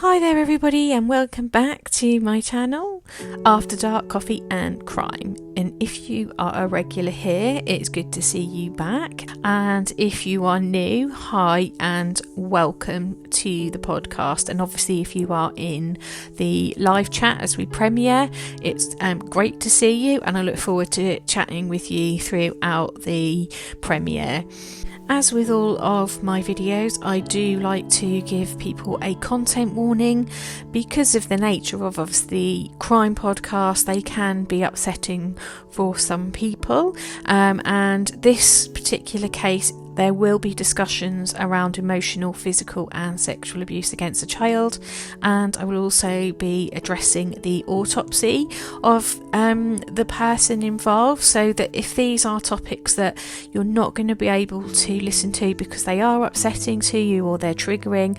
Hi there everybody, and welcome back to my channel, After Dark Coffee and Crime. And if you are a regular here, it's good to see you back. And if you are new, hi and welcome to the podcast. And obviously if you are in the live chat as we premiere, it's great to see you, and I look forward to chatting with you throughout the premiere. As with all of my videos, I do like to give people a content warning because of the nature of the crime podcast. They can be upsetting for some people, and this particular case, there will be discussions around emotional, physical and sexual abuse against a child, and I will also be addressing the autopsy of the person involved, so that if these are topics that you're not going to be able to listen to because they are upsetting to you or they're triggering,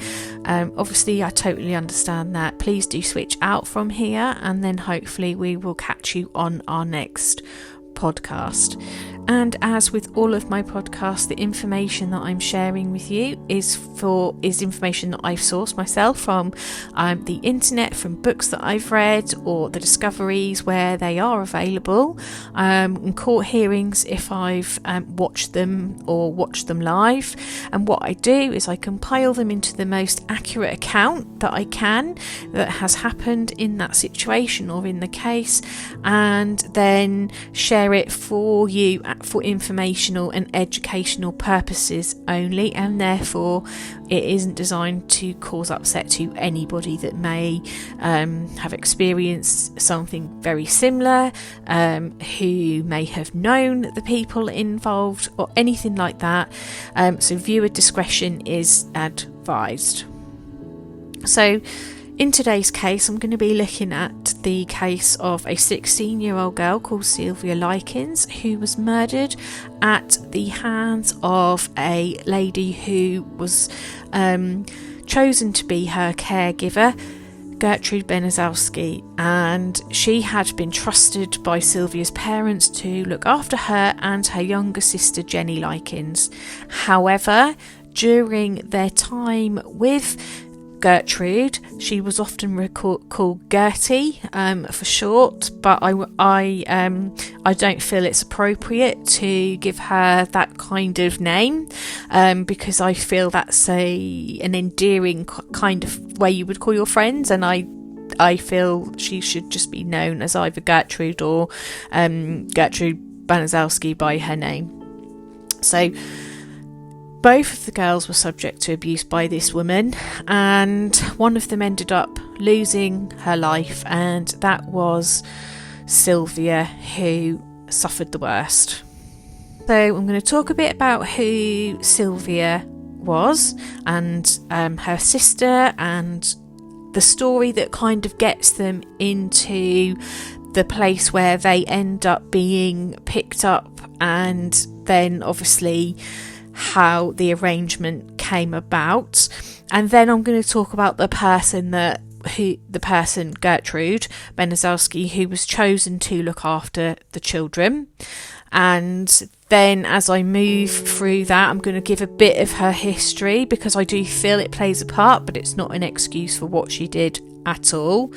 obviously I totally understand that. Please do switch out from here, and then hopefully we will catch you on our next podcast. And as with all of my podcasts, the information that I'm sharing with you is information that I've sourced myself from the internet, from books that I've read, or the discoveries where they are available, in court hearings if I've watched them or watched them live. And what I do is I compile them into the most accurate account that I can that has happened in that situation or in the case, and then share it for you for informational and educational purposes only, and therefore it isn't designed to cause upset to anybody that may have experienced something very similar, who may have known the people involved or anything like that. So viewer discretion is advised. So in today's case, I'm going to be looking at the case of a 16-year-old girl called Sylvia Likens, who was murdered at the hands of a lady who was chosen to be her caregiver, Gertrude Baniszewski, and she had been trusted by Sylvia's parents to look after her and her younger sister Jenny Likens. However, during their time with Gertrude, she was often called Gertie for short, but I don't feel it's appropriate to give her that kind of name, because I feel that's an endearing kind of way you would call your friends, and I feel she should just be known as either Gertrude or Gertrude Baniszewski by her name. So both of the girls were subject to abuse by this woman, and one of them ended up losing her life, and that was Sylvia, who suffered the worst. So I'm going to talk a bit about who Sylvia was and her sister, and the story that kind of gets them into the place where they end up being picked up, and then obviously how the arrangement came about. And then I'm going to talk about the person Gertrude Baniszewski, who was chosen to look after the children. And then as I move through that, I'm going to give a bit of her history, because I do feel it plays a part, but it's not an excuse for what she did at all.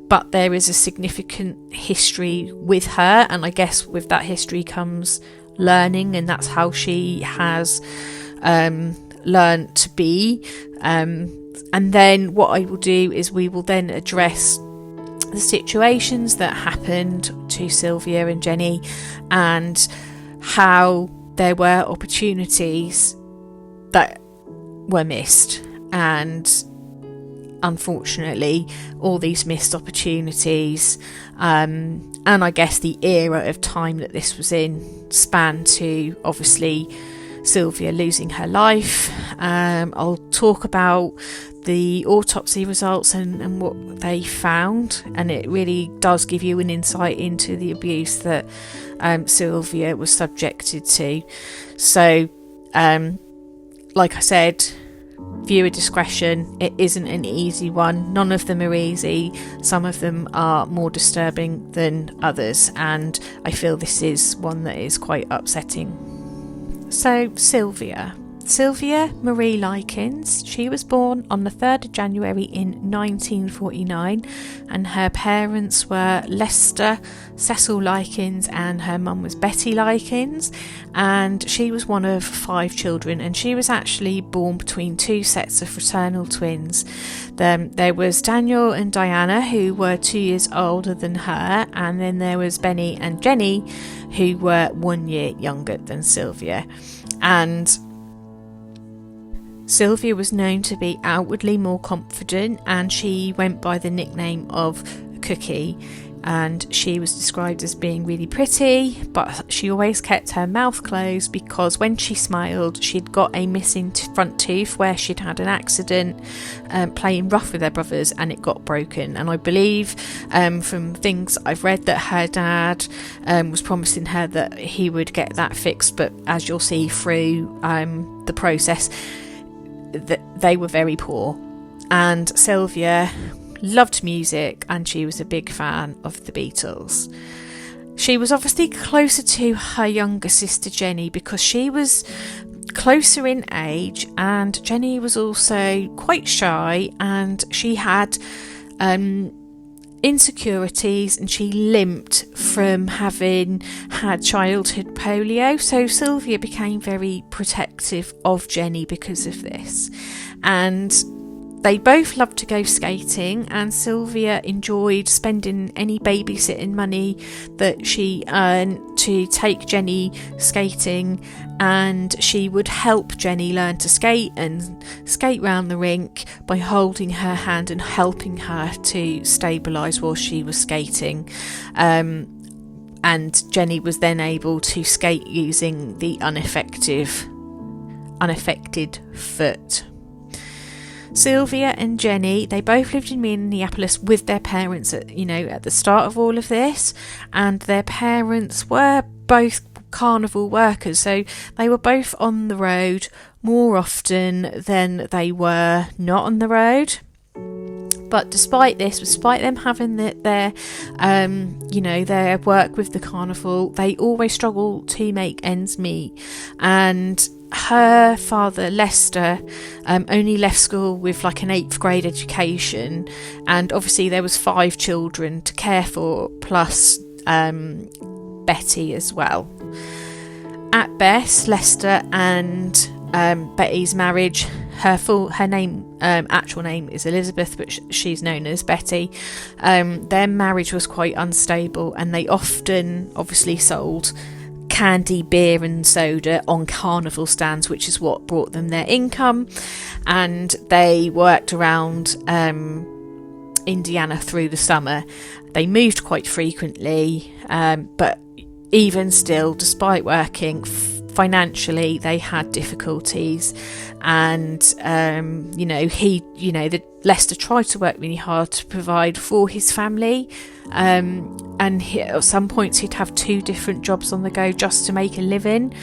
But there is a significant history with her, and I guess with that history comes learning, and that's how she has learned to be. And then what I will do is we will then address the situations that happened to Sylvia and Jenny, and how there were opportunities that were missed, and unfortunately all these missed opportunities, and I guess the era of time that this was in span to obviously Sylvia losing her life. I'll talk about the autopsy results and what they found, and it really does give you an insight into the abuse that Sylvia was subjected to. So like I said, viewer discretion, it isn't an easy one. None of them are easy. Some of them are more disturbing than others, and I feel this is one that is quite upsetting. So Sylvia. Sylvia Marie Likens, she was born on the 3rd of January in 1949, and her parents were Lester Cecil Likens and her mum was Betty Likens, and she was one of 5 children, and she was actually born between 2 sets of fraternal twins. There was Daniel and Diana, who were 2 years older than her, and then there was Benny and Jenny, who were 1 year younger than Sylvia. And Sylvia was known to be outwardly more confident, and she went by the nickname of Cookie, and she was described as being really pretty, but she always kept her mouth closed because when she smiled she'd got a missing front tooth where she'd had an accident playing rough with her brothers and it got broken. And I believe from things I've read that her dad was promising her that he would get that fixed, but as you'll see through the process, that they were very poor. And Sylvia loved music and she was a big fan of the Beatles. She was obviously closer to her younger sister Jenny because she was closer in age, and Jenny was also quite shy and she had insecurities and she limped from having had childhood polio. So Sylvia became very protective of Jenny because of this, and they both loved to go skating, and Sylvia enjoyed spending any babysitting money that she earned to take Jenny skating, and she would help Jenny learn to skate and skate round the rink by holding her hand and helping her to stabilise while she was skating. And Jenny was then able to skate using the unaffected foot. Sylvia and Jenny, they both lived in Minneapolis with their parents at the start of all of this, and their parents were both carnival workers, so they were both on the road more often than they were not on the road. But despite them having their work with the carnival, they always struggled to make ends meet. And her father, Lester, only left school with like an 8th grade education, and obviously there was 5 children to care for, plus Betty as well. At best, Lester and Betty's marriage, her actual name is Elizabeth, but she's known as Betty. Their marriage was quite unstable, and they often obviously sold candy, beer and soda on carnival stands, which is what brought them their income. And they worked around Indiana through the summer. They moved quite frequently, but even still, despite working financially, they had difficulties. And Lester tried to work really hard to provide for his family, and at some points he'd have 2 different jobs on the go just to make a living.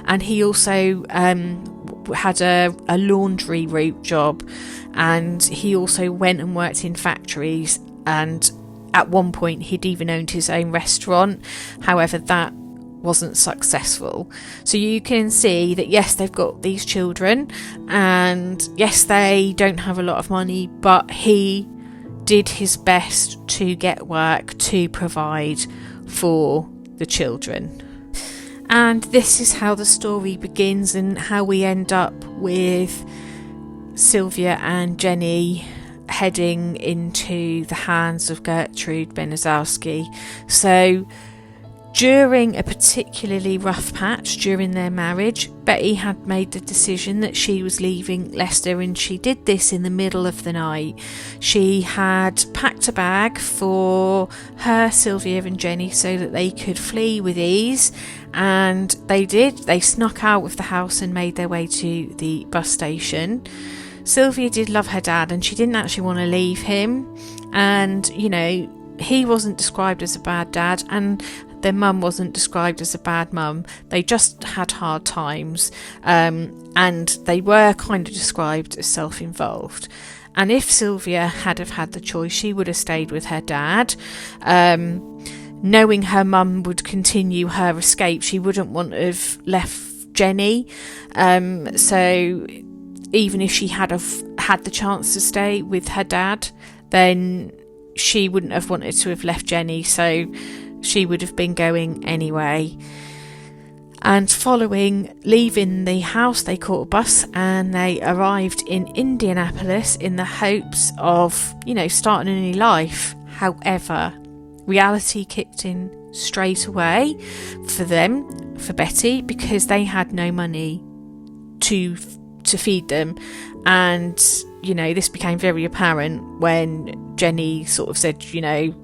And he also had a laundry route job, and he also went and worked in factories, and at one point he'd even owned his own restaurant. However, that wasn't successful. So you can see that yes, they've got these children, and yes, they don't have a lot of money, but he did his best to get work to provide for the children. And this is how the story begins, and how we end up with Sylvia and Jenny heading into the hands of Gertrude Baniszewski. So during a particularly rough patch during their marriage, Betty had made the decision that she was leaving Lester, and she did this in the middle of the night. She had packed a bag for her, Sylvia and Jenny, so that they could flee with ease, and they did. They snuck out of the house and made their way to the bus station. Sylvia did love her dad, and she didn't actually want to leave him, and he wasn't described as a bad dad, and their mum wasn't described as a bad mum. They just had hard times, and they were kind of described as self-involved. And if Sylvia had have had the choice, she would have stayed with her dad. Knowing her mum would continue her escape, she wouldn't want to have left Jenny. So even if she had the chance to stay with her dad, then she wouldn't have wanted to have left Jenny, so she would have been going anyway. And following leaving the house, they caught a bus and they arrived in Indianapolis in the hopes of, starting a new life. However, reality kicked in straight away for them, for Betty, because they had no money to feed them. And this became very apparent when Jenny sort of said,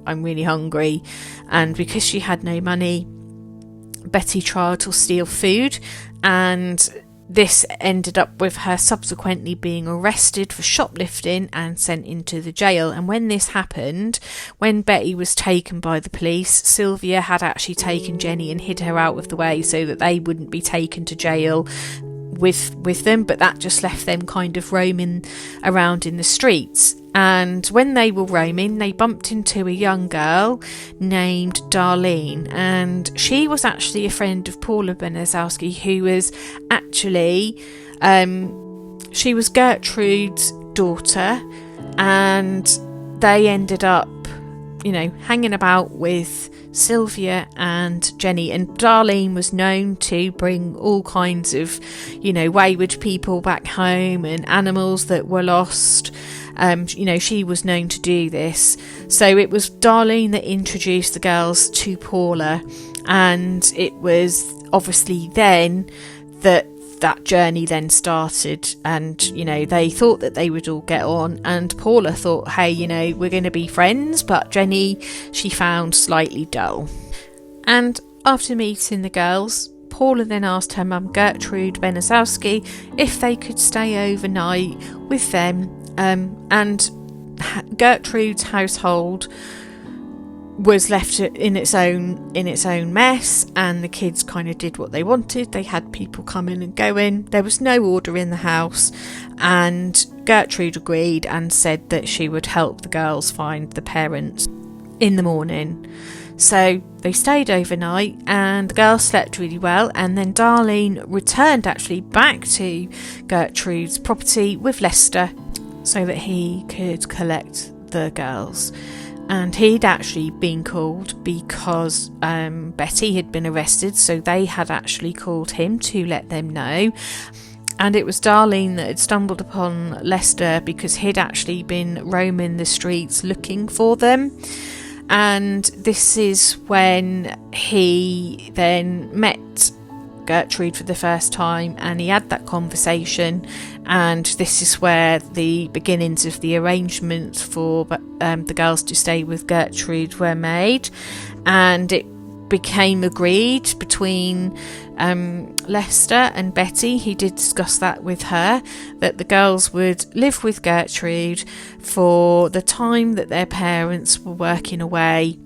I'm really hungry. And because she had no money, Betty tried to steal food, and this ended up with her subsequently being arrested for shoplifting and sent into the jail. And when this happened, when Betty was taken by the police, Sylvia had actually taken Jenny and hid her out of the way so that they wouldn't be taken to jail with them, but that just left them kind of roaming around in the streets. And when they were roaming, they bumped into a young girl named Darlene, and she was actually a friend of Paula Baniszewski, who was actually she was Gertrude's daughter, and they ended up hanging about with Sylvia and Jenny. And Darlene was known to bring all kinds of wayward people back home and animals that were lost. She was known to do this. So it was Darlene that introduced the girls to Paula, and it was obviously then that journey then started. And they thought that they would all get on, and Paula thought, hey, we're going to be friends, but Jenny she found slightly dull. And after meeting the girls, Paula then asked her mum Gertrude Baniszewski if they could stay overnight with them. And Gertrude's household was left in its own mess, and the kids kind of did what they wanted. They had people come in and go in. There was no order in the house, and Gertrude agreed and said that she would help the girls find the parents in the morning. So they stayed overnight, and the girls slept really well. And then Darlene returned actually back to Gertrude's property with Lester so that he could collect the girls. And he'd actually been called because Betty had been arrested, so they had actually called him to let them know. And it was Darlene that had stumbled upon Lester because he'd actually been roaming the streets looking for them. And this is when he then met Gertrude for the first time, and he had that conversation, and this is where the beginnings of the arrangement for the girls to stay with Gertrude were made. And it became agreed between Lester and Betty, he did discuss that with her, that the girls would live with Gertrude for the time that their parents were working away.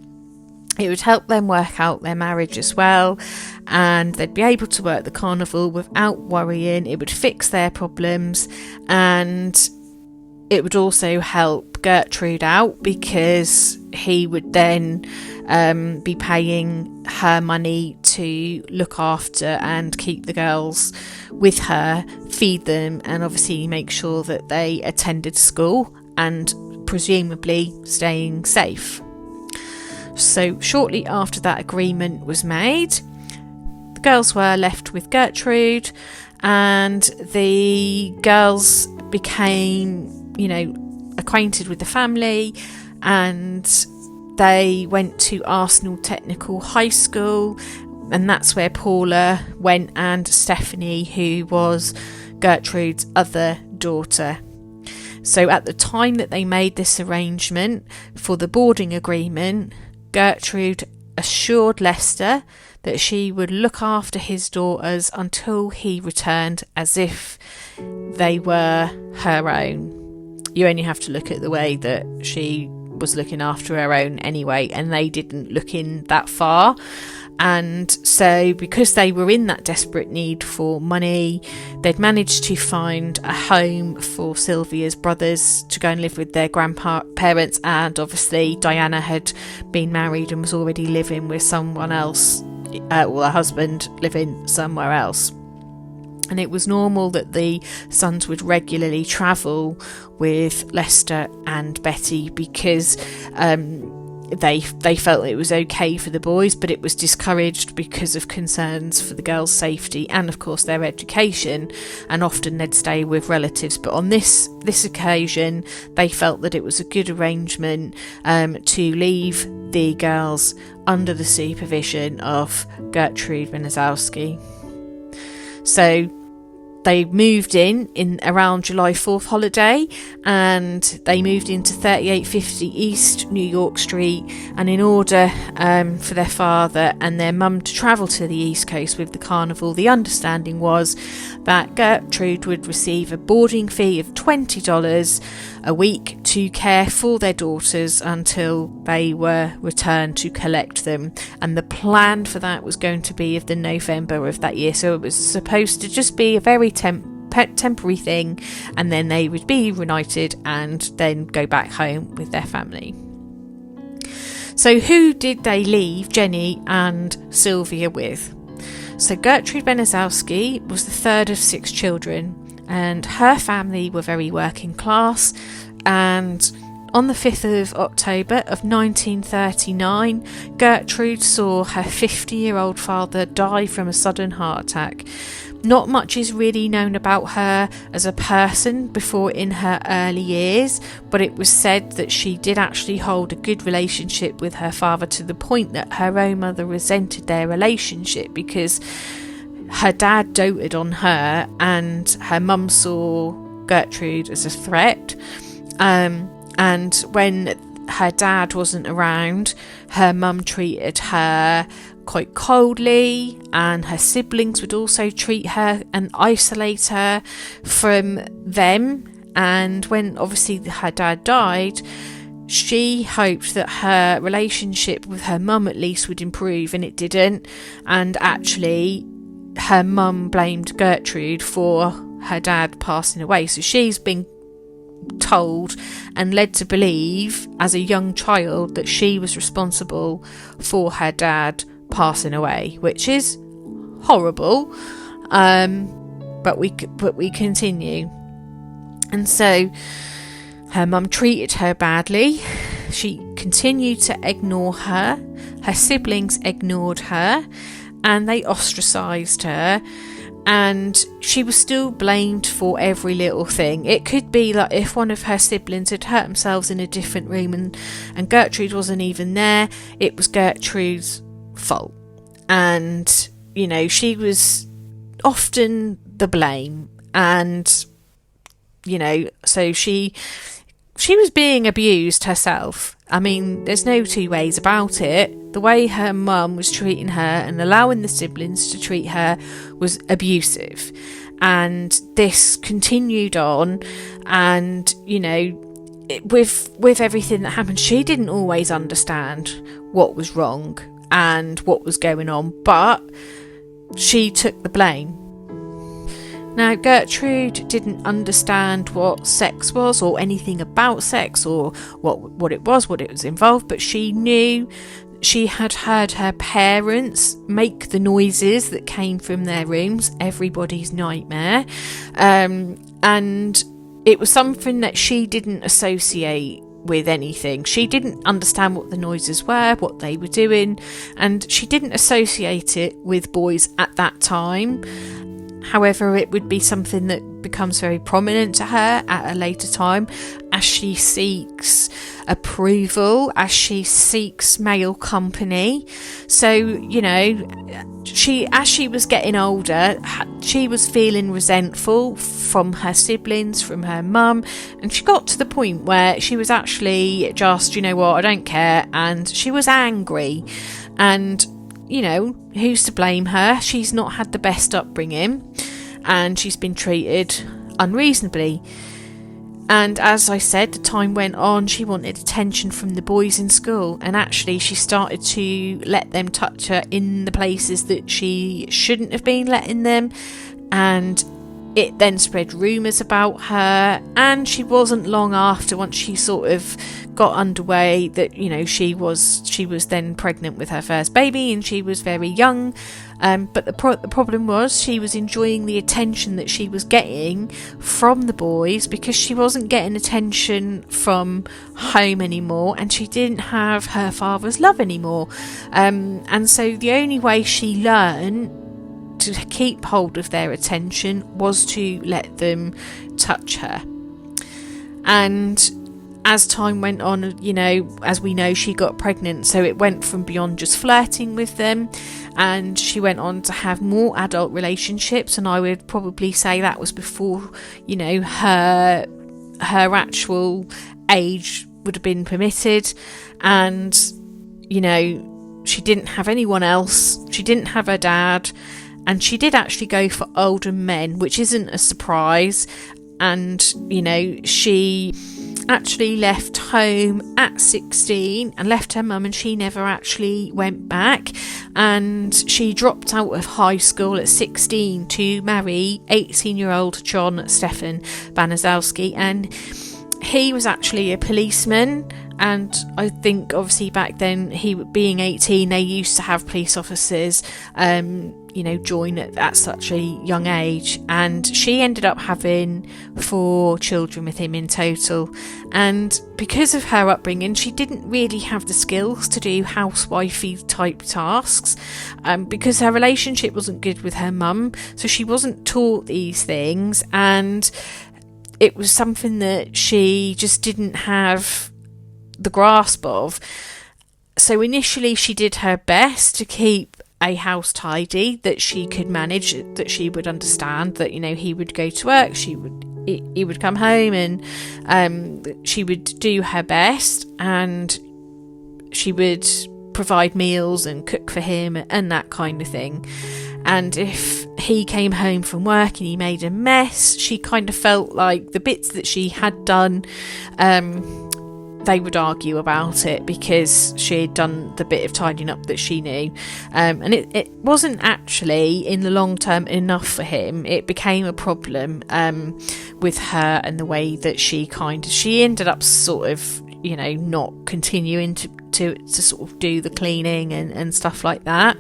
It would help them work out their marriage as well, and they'd be able to work the carnival without worrying. It would fix their problems, and it would also help Gertrude out because he would then be paying her money to look after and keep the girls with her, feed them, and obviously make sure that they attended school and presumably staying safe. So shortly after that agreement was made, the girls were left with Gertrude, and the girls became, acquainted with the family, and they went to Arsenal Technical High School, and that's where Paula went, and Stephanie, who was Gertrude's other daughter. So at the time that they made this arrangement for the boarding agreement, Gertrude assured Lester that she would look after his daughters until he returned, as if they were her own. You only have to look at the way that she was looking after her own anyway, and they didn't look in that far. And so because they were in that desperate need for money, they'd managed to find a home for Sylvia's brothers to go and live with their grandparents, and obviously Diana had been married and was already living with someone else, or her husband living somewhere else. And it was normal that the sons would regularly travel with Lester and Betty because they felt it was okay for the boys, but it was discouraged because of concerns for the girls' safety and of course their education, and often they'd stay with relatives. But on this occasion they felt that it was a good arrangement to leave the girls under the supervision of Gertrude Baniszewski. So they moved in around July 4th holiday, and they moved into 3850 East New York Street. And in order for their father and their mum to travel to the East Coast with the carnival, the understanding was that Gertrude would receive a boarding fee of $20 a week to care for their daughters until they were returned to collect them. And the plan for that was going to be of the November of that year, so it was supposed to just be a very temporary thing, and then they would be reunited and then go back home with their family. So who did they leave Jenny and Sylvia with? So Gertrude Baniszewski was the third of 6 children, and her family were very working class. And on the 5th of October of 1939, Gertrude saw her 50-year-old father die from a sudden heart attack. Not much is really known about her as a person before in her early years, but it was said that she did actually hold a good relationship with her father, to the point that her own mother resented their relationship because her dad doted on her and her mum saw Gertrude as a threat. And when her dad wasn't around, her mum treated her quite coldly, and her siblings would also treat her and isolate her from them. And when obviously her dad died, she hoped that her relationship with her mum at least would improve, and it didn't. And actually her mum blamed Gertrude for her dad passing away. So she's been told and led to believe as a young child that she was responsible for her dad passing away, which is horrible. But we continue. And so her mum treated her badly. She continued to ignore her. Her siblings ignored her, and they ostracised her. And she was still blamed for every little thing. It could be like if one of her siblings had hurt themselves in a different room and Gertrude wasn't even there, it was Gertrude's fault. And, you know, she was often the blame. And, you know, so she was being abused herself. I mean, there's no two ways about it. The way her mum was treating her and allowing the siblings to treat her was abusive. And this continued on. And, you know, with everything that happened, she didn't always understand what was wrong and what was going on, but she took the blame. Now, Gertrude didn't understand what sex was or anything about sex or what it was involved, but she knew, she had heard her parents make the noises that came from their rooms, everybody's nightmare, and it was something that she didn't associate with anything. She didn't understand what the noises were, what they were doing, and she didn't associate it with boys at that time. However, it would be something that becomes very prominent to her at a later time as she seeks approval, as she seeks male company. So, you know, as she was getting older, she was feeling resentful from her siblings, from her mum, and she got to the point where she was actually just, you know what, I don't care, and she was angry. And you know, who's to blame her? She's not had the best upbringing and she's been treated unreasonably. And as I said, the time went on, she wanted attention from the boys in school, and actually she started to let them touch her in the places that she shouldn't have been letting them. And it then spread rumours about her, and she wasn't long after, once she sort of got underway, that she was then pregnant with her first baby, and she was very young. But the problem was, she was enjoying the attention that she was getting from the boys, because she wasn't getting attention from home anymore, and she didn't have her father's love anymore. And so the only way she learned to keep hold of their attention was to let them touch her. And as time went on, as we know, she got pregnant, so it went from beyond just flirting with them, and she went on to have more adult relationships, and I would probably say that was before her actual age would have been permitted. And she didn't have anyone else, she didn't have her dad, and she did actually go for older men, which isn't a surprise. And she actually left home at 16 and left her mum, and she never actually went back. And she dropped out of high school at 16 to marry 18-year-old John Stefan Baniszewski, and he was actually a policeman. And I think obviously back then, he being 18, they used to have police officers join at such a young age, and she ended up having 4 children with him in total. And because of her upbringing, she didn't really have the skills to do housewifey type tasks, because her relationship wasn't good with her mum, so she wasn't taught these things, and it was something that she just didn't have the grasp of. So initially she did her best to keep a house tidy that she could manage, that she would understand, that he would go to work, he would come home, and she would do her best, and she would provide meals and cook for him and that kind of thing. And if he came home from work and he made a mess, she kind of felt like the bits that she had done, they would argue about it because she had done the bit of tidying up that she knew. And it wasn't actually, in the long term, enough for him. It became a problem with her, and the way that she ended up sort of, not continuing to sort of do the cleaning and stuff like that.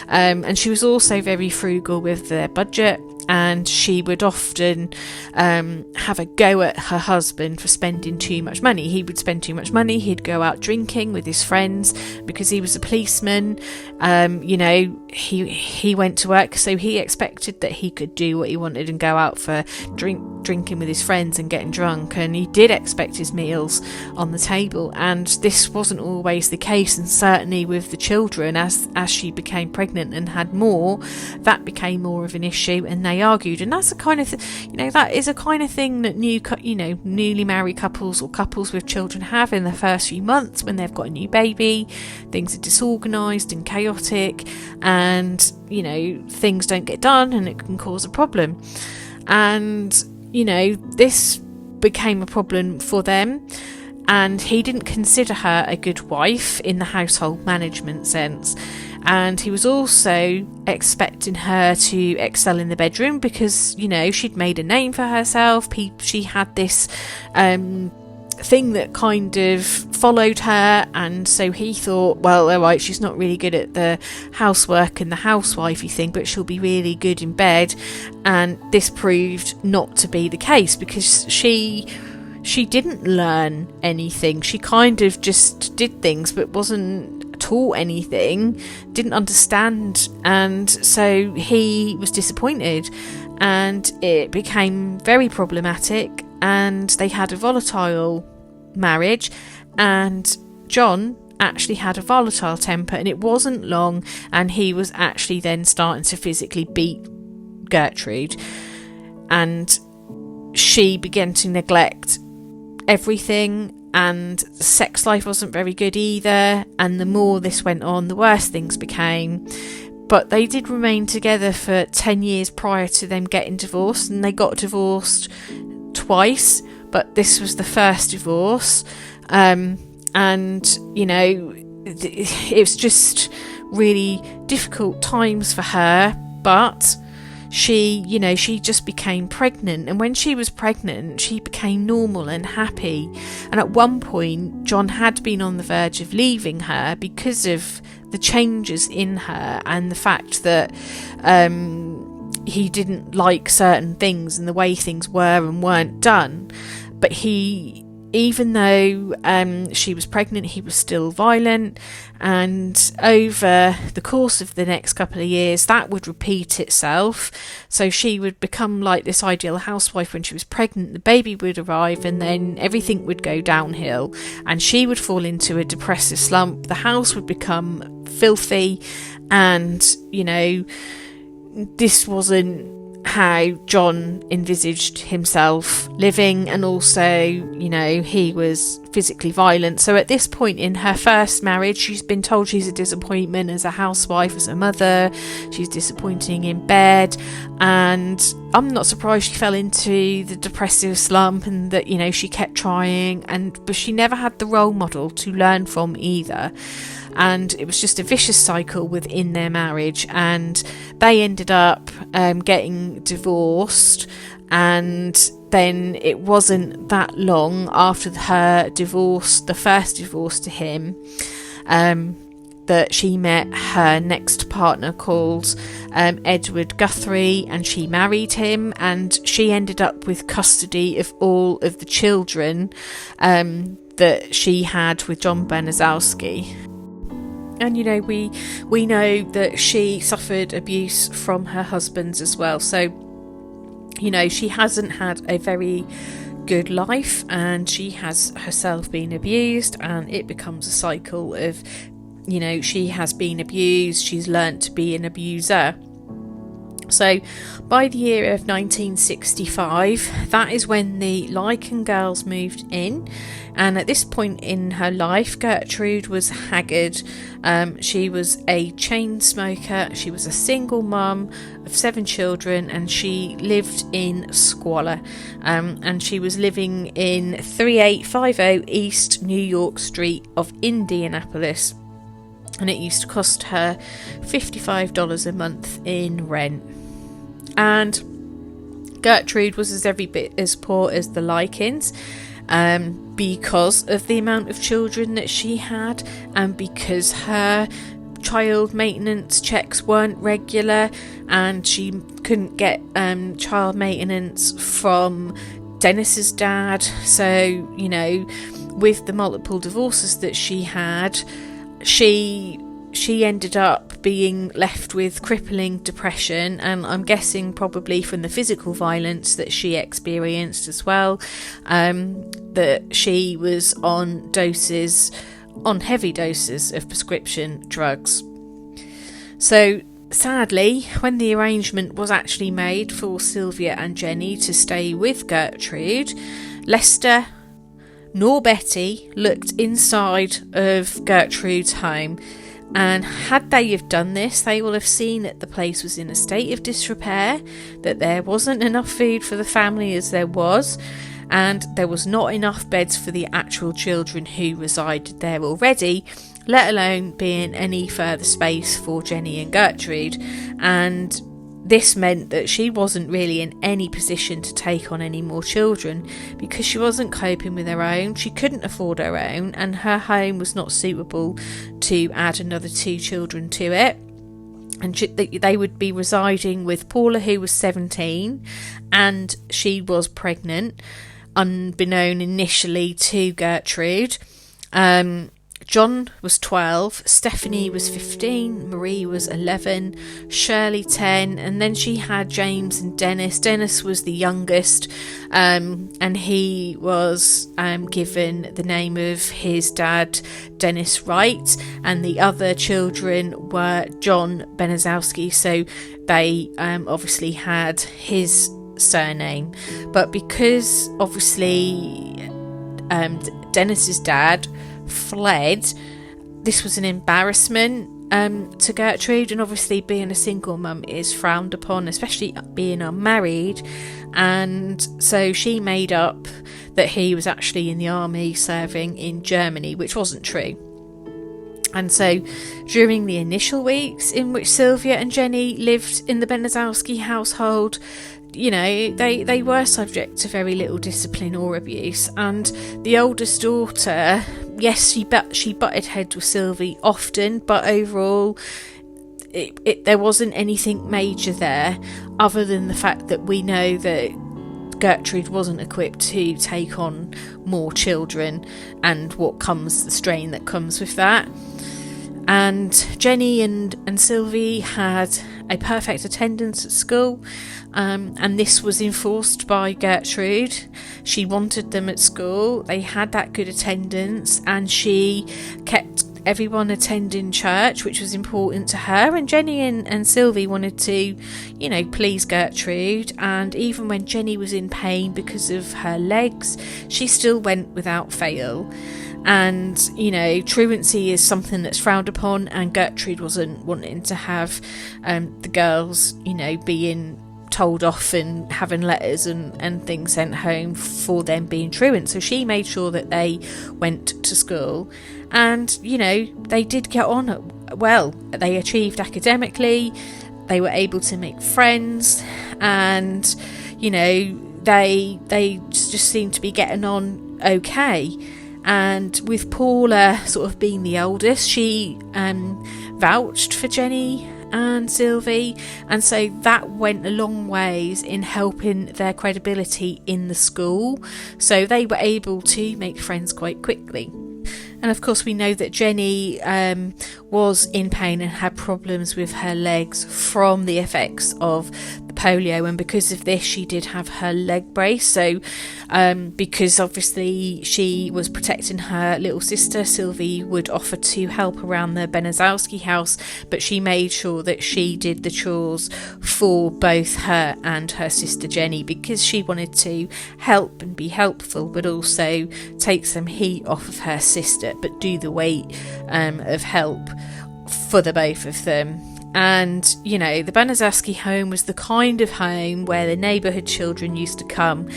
And she was also very frugal with their budget, and she would often have a go at her husband for spending too much money. He would spend too much money, he'd go out drinking with his friends because he was a policeman. He went to work, so he expected that he could do what he wanted and go out for drinking with his friends and getting drunk, and he did expect his meals on the table. And this wasn't always the case, and certainly with the children, as she became pregnant and had more, that became more of an issue, and they argued. And that's the kind of that is a kind of thing that newly married couples or couples with children have in the first few months when they've got a new baby. Things are disorganised and chaotic, and things don't get done, and it can cause a problem. And this became a problem for them, and he didn't consider her a good wife in the household management sense. And he was also expecting her to excel in the bedroom because she'd made a name for herself. She had this thing that kind of followed her, and so he thought, well, all right, she's not really good at the housework and the housewifey thing, but she'll be really good in bed. And this proved not to be the case, because she didn't learn anything. She kind of just did things but wasn't taught anything, didn't understand, and so he was disappointed, and it became very problematic, and they had a volatile marriage. And John actually had a volatile temper, and it wasn't long and he was actually then starting to physically beat Gertrude, and she began to neglect everything, and the sex life wasn't very good either. And the more this went on, the worse things became. But they did remain together for 10 years prior to them getting divorced, and they got divorced twice, but this was the first divorce. And it was just really difficult times for her, but she just became pregnant. And when she was pregnant, she became normal and happy. And at one point, John had been on the verge of leaving her because of the changes in her and the fact that he didn't like certain things and the way things were and weren't done. But even though she was pregnant, he was still violent, and over the course of the next couple of years that would repeat itself. So she would become like this ideal housewife when she was pregnant, the baby would arrive, and then everything would go downhill and she would fall into a depressive slump. The house would become filthy, and this wasn't how John envisaged himself living, and also he was physically violent. So at this point in her first marriage, she's been told she's a disappointment as a housewife, as a mother. She's disappointing in bed, and I'm not surprised she fell into the depressive slump, and that she kept trying, but she never had the role model to learn from either. And it was just a vicious cycle within their marriage, and they ended up getting divorced. And then it wasn't that long after her divorce, the first divorce to him, that she met her next partner called Edward Guthrie, and she married him, and she ended up with custody of all of the children that she had with John Baniszewski. And we know that she suffered abuse from her husbands as well. So she hasn't had a very good life, and she has herself been abused, and it becomes a cycle of she has been abused, she's learnt to be an abuser. So by the year of 1965, that is when the Likens girls moved in, and at this point in her life, Gertrude was haggard. She was a chain smoker, she was a single mum of 7 children, and she lived in squalor, and she was living in 3850 East New York Street of Indianapolis, and it used to cost her $55 a month in rent. And Gertrude was as every bit as poor as the Likens, because of the amount of children that she had, and because her child maintenance checks weren't regular, and she couldn't get child maintenance from Dennis's dad. So with the multiple divorces that she had, she ended up being left with crippling depression, and I'm guessing probably from the physical violence that she experienced as well, that she was on heavy doses of prescription drugs. So sadly, when the arrangement was actually made for Sylvia and Jenny to stay with Gertrude, Lester nor Betty looked inside of Gertrude's home. And had they have done this, they will have seen that the place was in a state of disrepair, that there wasn't enough food for the family as there was, and there was not enough beds for the actual children who resided there already, let alone being any further space for Jenny and Gertrude. And this meant that she wasn't really in any position to take on any more children, because she wasn't coping with her own, she couldn't afford her own, and her home was not suitable to add another 2 children to it. And they would be residing with Paula, who was 17, and she was pregnant, unbeknown initially to Gertrude. John was 12, Stephanie was 15, Marie was 11, Shirley 10, and then she had James and Dennis. Dennis was the youngest, and he was given the name of his dad, Dennis Wright, and the other children were John Baniszewski, so they obviously had his surname. But because obviously Dennis's dad fled, this was an embarrassment to Gertrude, and obviously being a single mum is frowned upon, especially being unmarried, and so she made up that he was actually in the army serving in Germany, which wasn't true. And so during the initial weeks in which Sylvia and Jenny lived in the Baniszewski household, you know, they were subject to very little discipline or abuse. And the oldest daughter, yes, she butted heads with Sylvie often, but overall there wasn't anything major there, other than the fact that we know that Gertrude wasn't equipped to take on more children, and the strain that comes with that. And Jenny and Sylvie had a perfect attendance at school, and this was enforced by Gertrude. She wanted them at school. They had that good attendance, and she kept everyone attending church, which was important to her. And Jenny and Sylvie wanted to, you know, please Gertrude. And even when Jenny was in pain because of her legs, she still went without fail. And, you know, truancy is something that's frowned upon, and Gertrude wasn't wanting to have the girls, you know, being told off and having letters and things sent home for them being truant. So she made sure that they went to school, and, you know, they did get on well. They achieved academically, they were able to make friends, and, you know, they just seemed to be getting on okay. And with Paula sort of being the oldest, she vouched for Jenny and Sylvie, and so that went a long ways in helping their credibility in the school. So they were able to make friends quite quickly. And of course we know that Jenny was in pain and had problems with her legs from the effects of the polio, and because of this she did have her leg brace. So because obviously she was protecting her little sister, Sylvie would offer to help around the Baniszewski house, but she made sure that she did the chores for both her and her sister Jenny, because she wanted to help and be helpful, but also take some heat off of her sister, but do the weight of help for the both of them. And, you know, the Baniszewski home was the kind of home where the neighbourhood children used to come,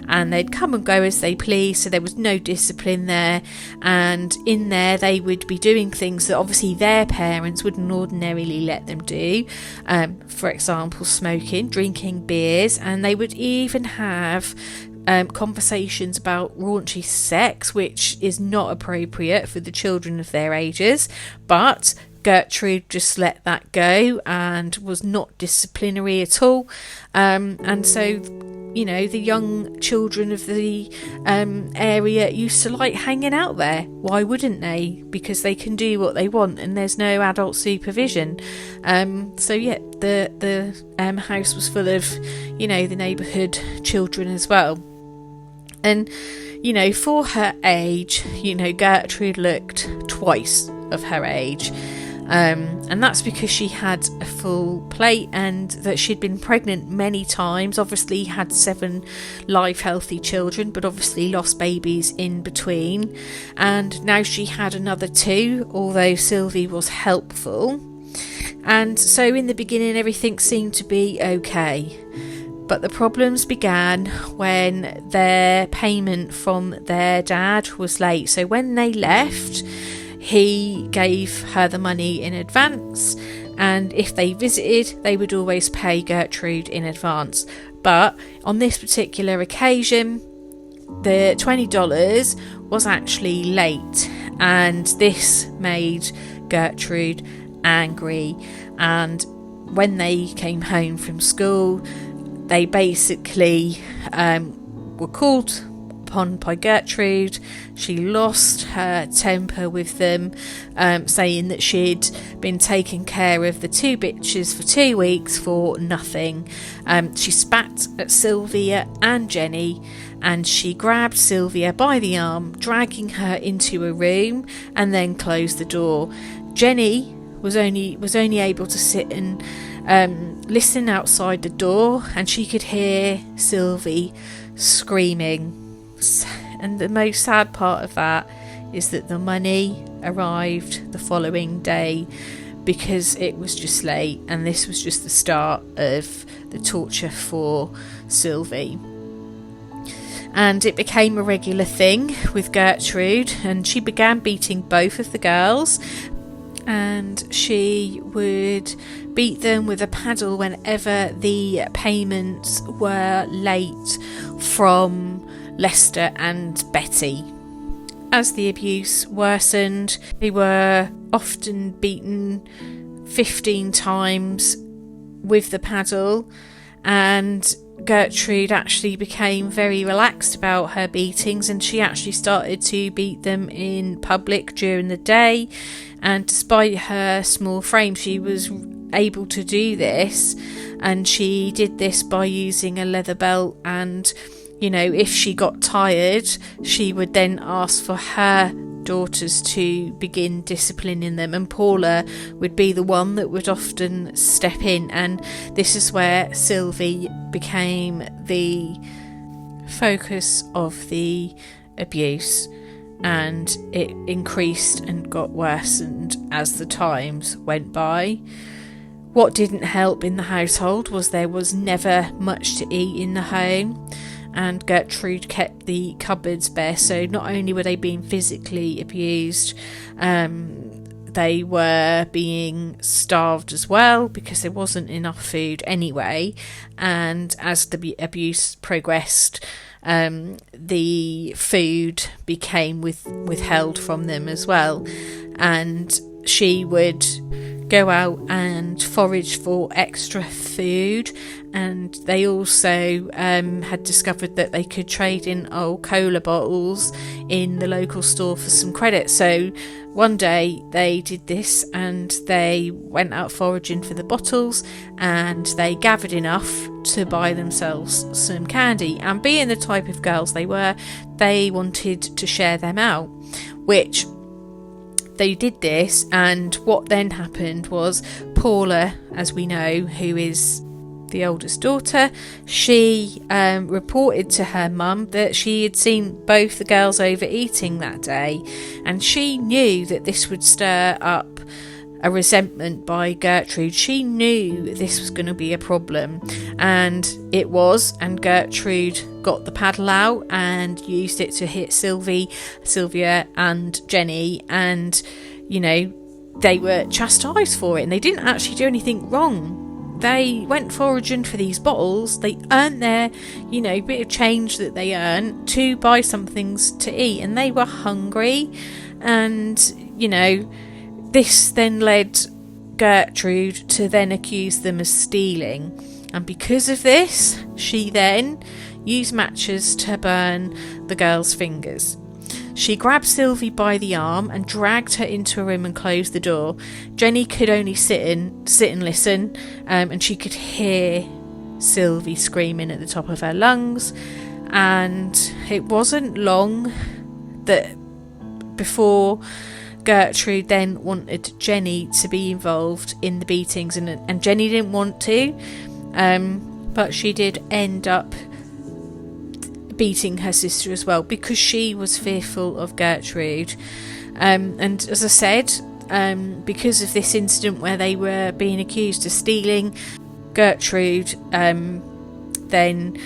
and they'd come and go as they pleased, so there was no discipline there. And in there they would be doing things that obviously their parents wouldn't ordinarily let them do, for example smoking, drinking beers, and they would even have conversations about raunchy sex, which is not appropriate for the children of their ages. But Gertrude just let that go and was not disciplinary at all. And so, you know, the young children of the area used to like hanging out there. Why wouldn't they? Because they can do what they want and there's no adult supervision. So yeah, the house was full of, you know, the neighbourhood children as well. And, you know, for her age, you know, Gertrude looked twice of her age. And that's because she had a full plate and that she'd been pregnant many times, obviously had 7 live healthy children, but obviously lost babies in between. And now she had another 2, although Sylvie was helpful. And so in the beginning everything seemed to be okay. But the problems began when their payment from their dad was late. So when they left, he gave her the money in advance, and if they visited, they would always pay Gertrude in advance. But on this particular occasion, the $20 was actually late, and this made Gertrude angry. And when they came home from school, they basically were called upon by Gertrude. She lost her temper with them, saying that she'd been taking care of the 2 bitches for 2 weeks for nothing. She spat at Sylvia and Jenny, and she grabbed Sylvia by the arm, dragging her into a room, and then closed the door. Jenny was only able to sit and listen outside the door, and she could hear Sylvie screaming. And the most sad part of that is that the money arrived the following day, because it was just late, and this was just the start of the torture for Sylvie. And it became a regular thing with Gertrude, and she began beating both of the girls. and she would beat them with a paddle whenever the payments were late from Lester and Betty. As the abuse worsened, they were often beaten 15 times with the paddle, and Gertrude actually became very relaxed about her beatings, and she actually started to beat them in public during the day. And despite her small frame, she was able to do this, and she did this by using a leather belt. And if she got tired, she would then ask for her daughters to begin disciplining them, and Paula would be the one that would often step in. And this is where Sylvie became the focus of the abuse, and it increased and got worsened as the times went by. What didn't help in the household was there was never much to eat in the home, and Gertrude kept the cupboards bare. So not only were they being physically abused, they were being starved as well, because there wasn't enough food anyway. And as the abuse progressed, the food became withheld from them as well. And she would go out and forage for extra food, and they also had discovered that they could trade in old cola bottles in the local store for some credit. So one day they did this, and they went out foraging for the bottles, and they gathered enough to buy themselves some candy. And being the type of girls they were, they wanted to share them out, which they did this. And what then happened was Paula, as we know, who is the oldest daughter, she reported to her mum that she had seen both the girls overeating that day, and she knew that this would stir up a resentment by Gertrude. She knew this was going to be a problem, and it was. And Gertrude got the paddle out and used it to hit Sylvia and Jenny, and they were chastised for it, and they didn't actually do anything wrong. They went foraging for these bottles. They earned their bit of change that they earned to buy some things to eat, and they were hungry. And this then led Gertrude to then accuse them of stealing, and because of this, she then used matches to burn the girls' fingers. She grabbed Sylvie by the arm and dragged her into a room and closed the door. Jenny could only sit and listen, and she could hear Sylvie screaming at the top of her lungs. And it wasn't long that before Gertrude then wanted Jenny to be involved in the beatings, and Jenny didn't want to, but she did end up beating her sister as well, because she was fearful of Gertrude. And as I said, because of this incident where they were being accused of stealing, Gertrude then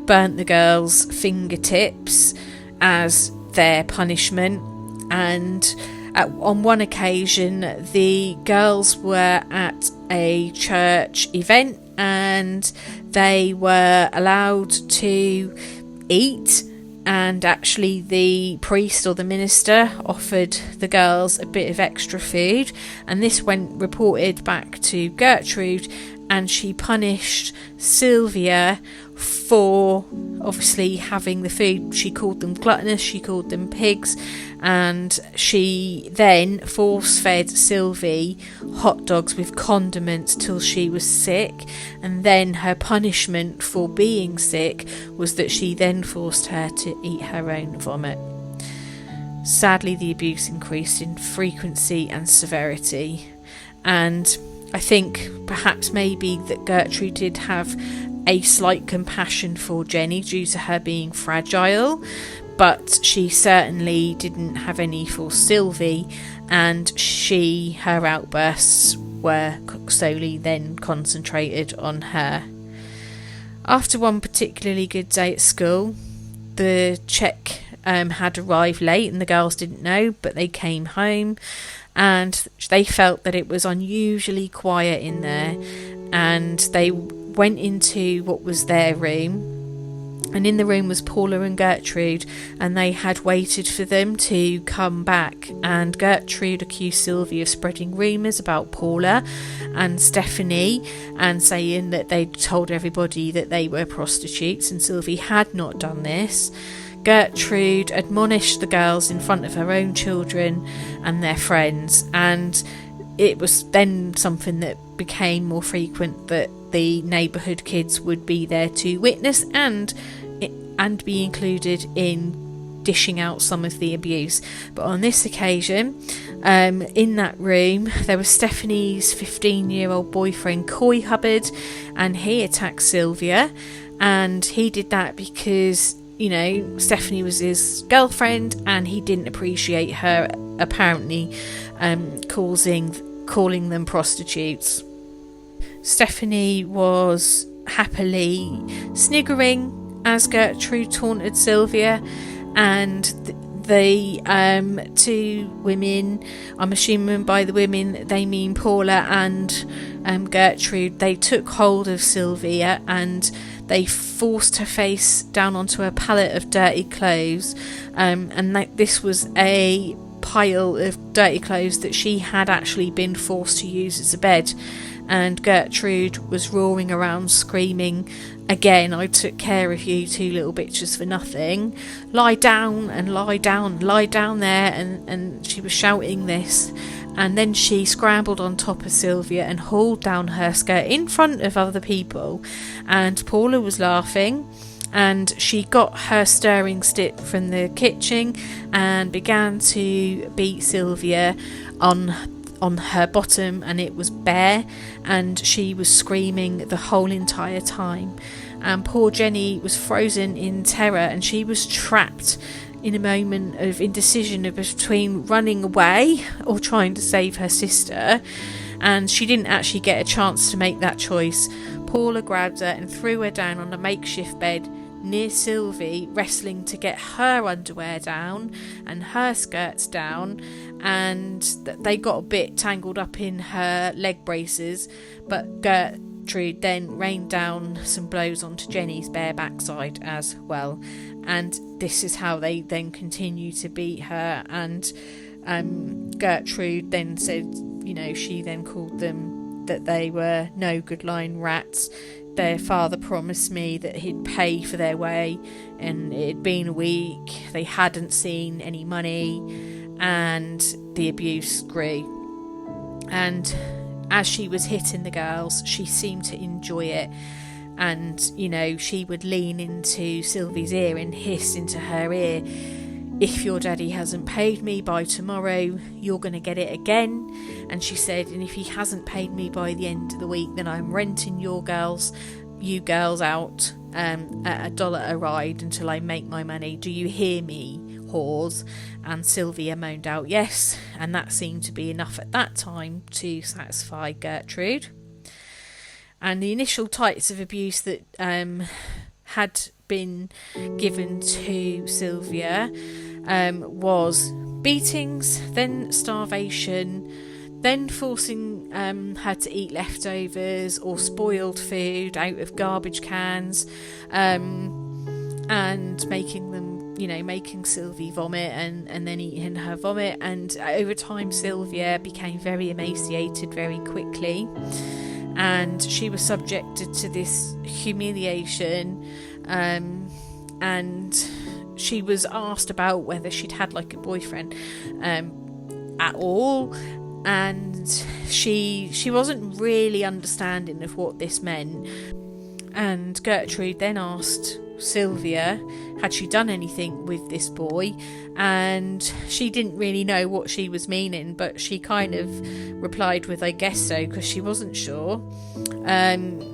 burnt the girls' fingertips as their punishment. And on one occasion, the girls were at a church event, and they were allowed to eat, and actually the priest or the minister offered the girls a bit of extra food, and this went reported back to Gertrude, and she punished Sylvia for obviously having the food. She called them gluttonous, she called them pigs, and she then force-fed Sylvie hot dogs with condiments till she was sick. And then her punishment for being sick was that she then forced her to eat her own vomit. Sadly, the abuse increased in frequency and severity, and I think perhaps maybe that Gertrude did have a slight compassion for Jenny due to her being fragile, but she certainly didn't have any for Sylvie, and her outbursts were solely then concentrated on her. After one particularly good day at school, the check had arrived late and the girls didn't know, but they came home and they felt that it was unusually quiet in there, and they went into what was their room. And in the room was Paula and Gertrude, and they had waited for them to come back. And Gertrude accused Sylvia of spreading rumours about Paula and Stephanie, and saying that they'd told everybody that they were prostitutes, and Sylvia had not done this. Gertrude admonished the girls in front of her own children and their friends, and it was then something that became more frequent that the neighbourhood kids would be there to witness and be included in dishing out some of the abuse. But on this occasion, in that room, there was Stephanie's 15-year-old boyfriend, Coy Hubbard, and he attacked Sylvia. And he did that because, you know, Stephanie was his girlfriend and he didn't appreciate her apparently calling them prostitutes. Stephanie was happily sniggering as Gertrude taunted Sylvia, and the two women, I'm assuming by the women they mean Paula and Gertrude, they took hold of Sylvia and they forced her face down onto a pallet of dirty clothes, and this was a pile of dirty clothes that she had actually been forced to use as a bed. And Gertrude was roaring around screaming, "Again, I took care of you two little bitches for nothing. Lie down and lie down, lie down there." And she was shouting this. And then she scrambled on top of Sylvia and hauled down her skirt in front of other people. And Paula was laughing. And she got her stirring stick from the kitchen and began to beat Sylvia on her bottom, and it was bare, and she was screaming the whole entire time. And poor Jenny was frozen in terror, and she was trapped in a moment of indecision between running away or trying to save her sister, and she didn't actually get a chance to make that choice. Paula grabbed her and threw her down on a makeshift bed near Sylvie, wrestling to get her underwear down and her skirts down, and they got a bit tangled up in her leg braces, but Gertrude then rained down some blows onto Jenny's bare backside as well. And this is how they then continue to beat her. And Gertrude then said, you know, she then called them that they were no good lying rats. Their father promised me that he'd pay for their way, and it had been a week, they hadn't seen any money, and the abuse grew. And as she was hitting the girls, she seemed to enjoy it. And, you know, she would lean into Sylvie's ear and hiss into her ear, "If your daddy hasn't paid me by tomorrow, you're going to get it again." And she said, "And if he hasn't paid me by the end of the week, then I'm renting you girls out at $1 a ride until I make my money. Do you hear me, whores?" And Sylvia moaned out yes, and that seemed to be enough at that time to satisfy Gertrude. And the initial types of abuse that had been given to Sylvia was beatings, then starvation, then forcing her to eat leftovers or spoiled food out of garbage cans, and making Sylvie vomit and then eating her vomit. And over time Sylvia became very emaciated very quickly, and she was subjected to this humiliation, and she was asked about whether she'd had like a boyfriend at all, and she wasn't really understanding of what this meant. And Gertrude then asked Sylvia had she done anything with this boy, and she didn't really know what she was meaning, but she kind of replied with "I guess so," because she wasn't sure.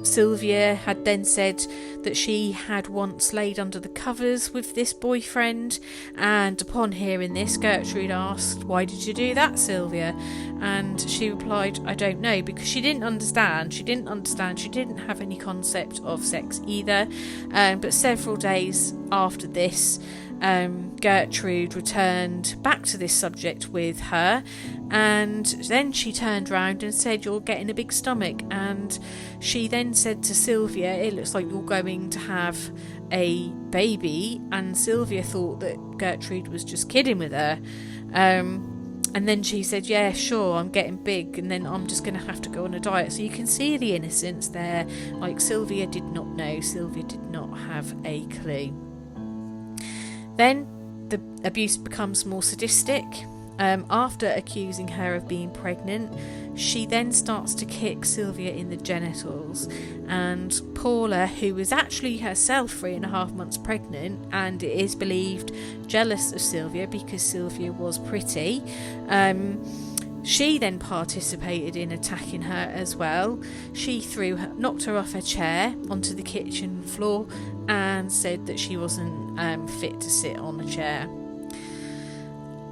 Sylvia had then said that she had once laid under the covers with this boyfriend, and upon hearing this, Gertrude asked, "Why did you do that, Sylvia?" And she replied, "I don't know," because she didn't understand. She didn't have any concept of sex either. But several days after this, Gertrude returned back to this subject with her, and then she turned round and said, "You're getting a big stomach," and she then said to Sylvia, "It looks like you're going to have a baby," and Sylvia thought that Gertrude was just kidding with her. And then she said, "Yeah, sure, I'm getting big, and then I'm just going to have to go on a diet." So you can see the innocence there. Like, Sylvia did not know. Sylvia did not have a clue. Then the abuse becomes more sadistic. After accusing her of being pregnant, she then starts to kick Sylvia in the genitals, and Paula, who was actually herself 3.5 months pregnant and it is believed jealous of Sylvia because Sylvia was pretty, she then participated in attacking her as well. She knocked her off her chair onto the kitchen floor and said that she wasn't fit to sit on a chair.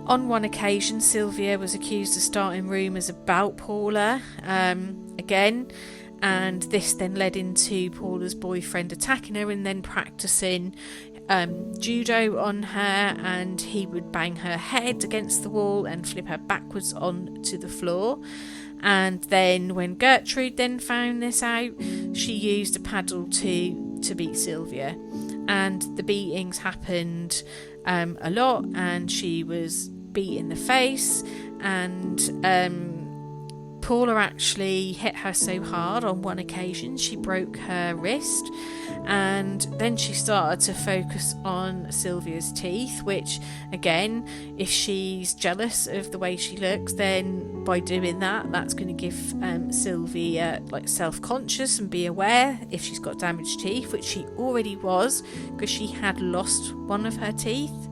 On one occasion, Sylvia was accused of starting rumours about Paula again, and this then led into Paula's boyfriend attacking her and then practising judo on her, and he would bang her head against the wall and flip her backwards onto the floor. And then when Gertrude then found this out, she used a paddle to beat Sylvia, and the beatings happened a lot, and she was beat in the face, and Paula actually hit her so hard on one occasion she broke her wrist. And then she started to focus on Sylvia's teeth, which again, if she's jealous of the way she looks, then by doing that's going to give Sylvia self-conscious and be aware if she's got damaged teeth, which she already was because she had lost one of her teeth.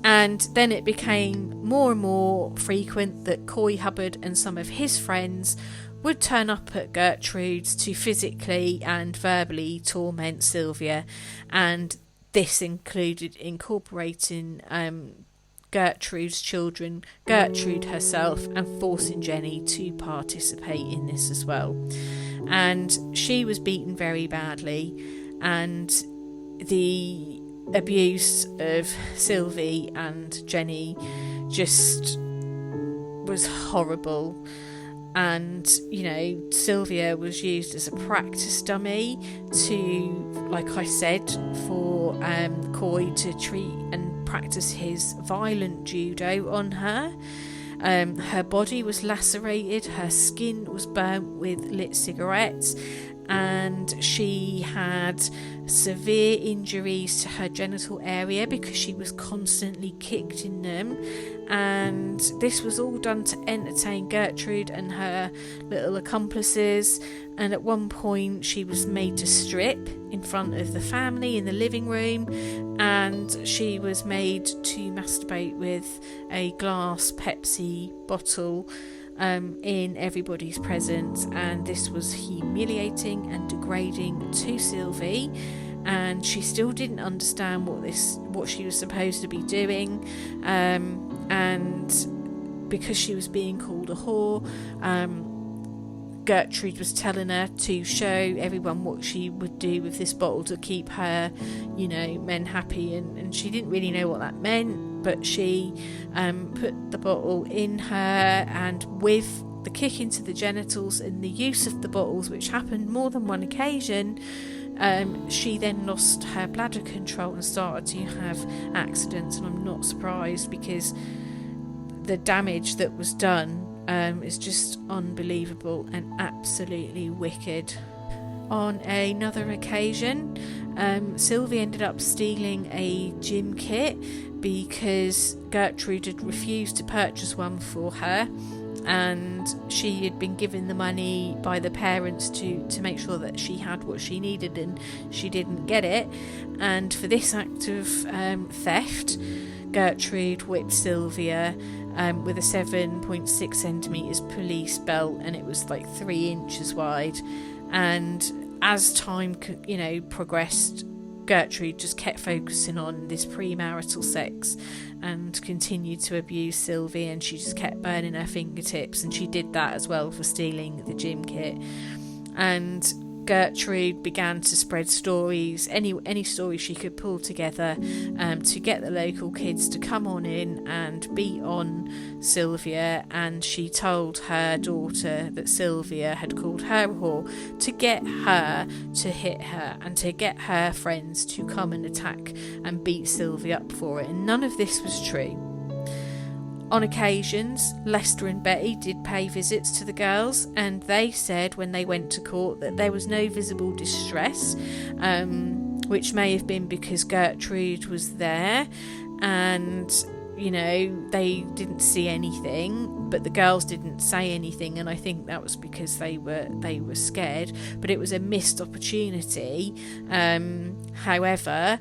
And then it became more and more frequent that Coy Hubbard and some of his friends would turn up at Gertrude's to physically and verbally torment Sylvia, and this included incorporating Gertrude's children, Gertrude herself, and forcing Jenny to participate in this as well. And she was beaten very badly, and the abuse of Sylvie and Jenny just was horrible. And Sylvia was used as a practice dummy to, like I said, for Coy to treat and practice his violent judo on her. Her body was lacerated, her skin was burnt with lit cigarettes, and she had severe injuries to her genital area because she was constantly kicked in them. And this was all done to entertain Gertrude and her little accomplices. And at one point she was made to strip in front of the family in the living room, and she was made to masturbate with a glass Pepsi bottle in everybody's presence. And this was humiliating and degrading to Sylvie, and she still didn't understand what she was supposed to be doing, and because she was being called a whore, Gertrude was telling her to show everyone what she would do with this bottle to keep her men happy, and she didn't really know what that meant, but she put the bottle in her, and with the kick into the genitals and the use of the bottles, which happened more than one occasion, she then lost her bladder control and started to have accidents. And I'm not surprised, because the damage that was done is just unbelievable and absolutely wicked. On another occasion, Sylvia ended up stealing a gym kit because Gertrude had refused to purchase one for her, and she had been given the money by the parents to make sure that she had what she needed, and she didn't get it. And for this act of theft, Gertrude whipped Sylvia with a 7.6 centimetres police belt, and it was 3 inches wide. And as time progressed, Gertrude just kept focusing on this premarital sex and continued to abuse Sylvie, and she just kept burning her fingertips, and she did that as well for stealing the gym kit. And Gertrude began to spread stories, any story she could pull together, to get the local kids to come on in and beat on Sylvia. And she told her daughter that Sylvia had called her a whore to get her to hit her and to get her friends to come and attack and beat Sylvia up for it. And none of this was true. On occasions, Lester and Betty did pay visits to the girls, and they said when they went to court that there was no visible distress, which may have been because Gertrude was there, and they didn't see anything, but the girls didn't say anything, and I think that was because they were scared. But it was a missed opportunity. However,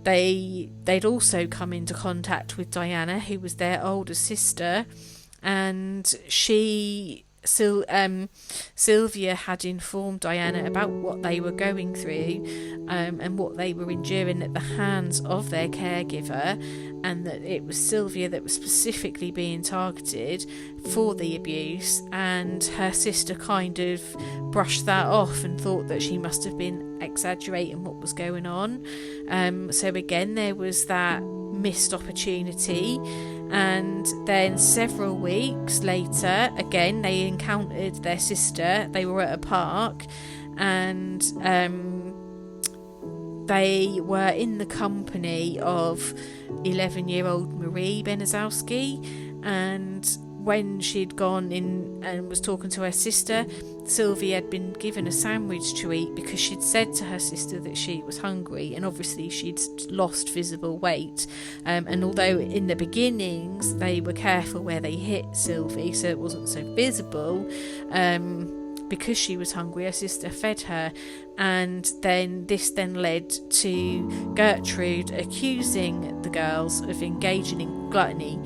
they'd also come into contact with Diana, who was their older sister, and Sylvia had informed Diana about what they were going through, and what they were enduring at the hands of their caregiver, and that it was Sylvia that was specifically being targeted for the abuse. And her sister kind of brushed that off and thought that she must have been exaggerating what was going on. So again, there was that missed opportunity. And then several weeks later, again, they encountered their sister. They were at a park, and they were in the company of 11-year-old Marie Baniszewski. And when she'd gone in and was talking to her sister, Sylvia had been given a sandwich to eat because she'd said to her sister that she was hungry, and obviously she'd lost visible weight. And although in the beginnings they were careful where they hit Sylvia so it wasn't so visible, because she was hungry, her sister fed her. And then this led to Gertrude accusing the girls of engaging in gluttony,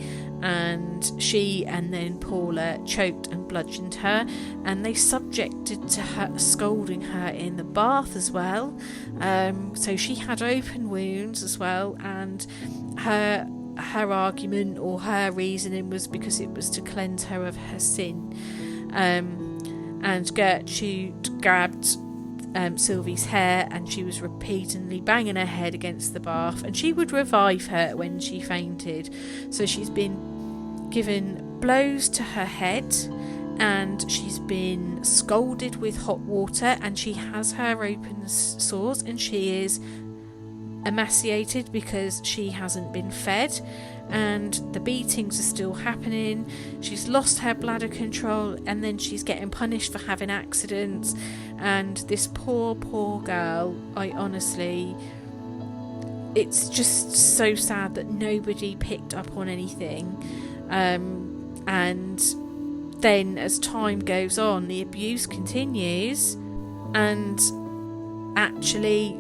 and she and then Paula choked and bludgeoned her, and they subjected to her scolding her in the bath as well. So she had open wounds as well, and her argument or her reasoning was because it was to cleanse her of her sin. And Gertrude grabbed Sylvie's hair, and she was repeatedly banging her head against the bath, and she would revive her when she fainted. So she's been given blows to her head, and she's been scalded with hot water, and she has her open sores, and she is emaciated because she hasn't been fed, and the beatings are still happening. She's lost her bladder control, and then she's getting punished for having accidents. And this poor girl, I honestly, it's just so sad that nobody picked up on anything. And then as time goes on, the abuse continues, and actually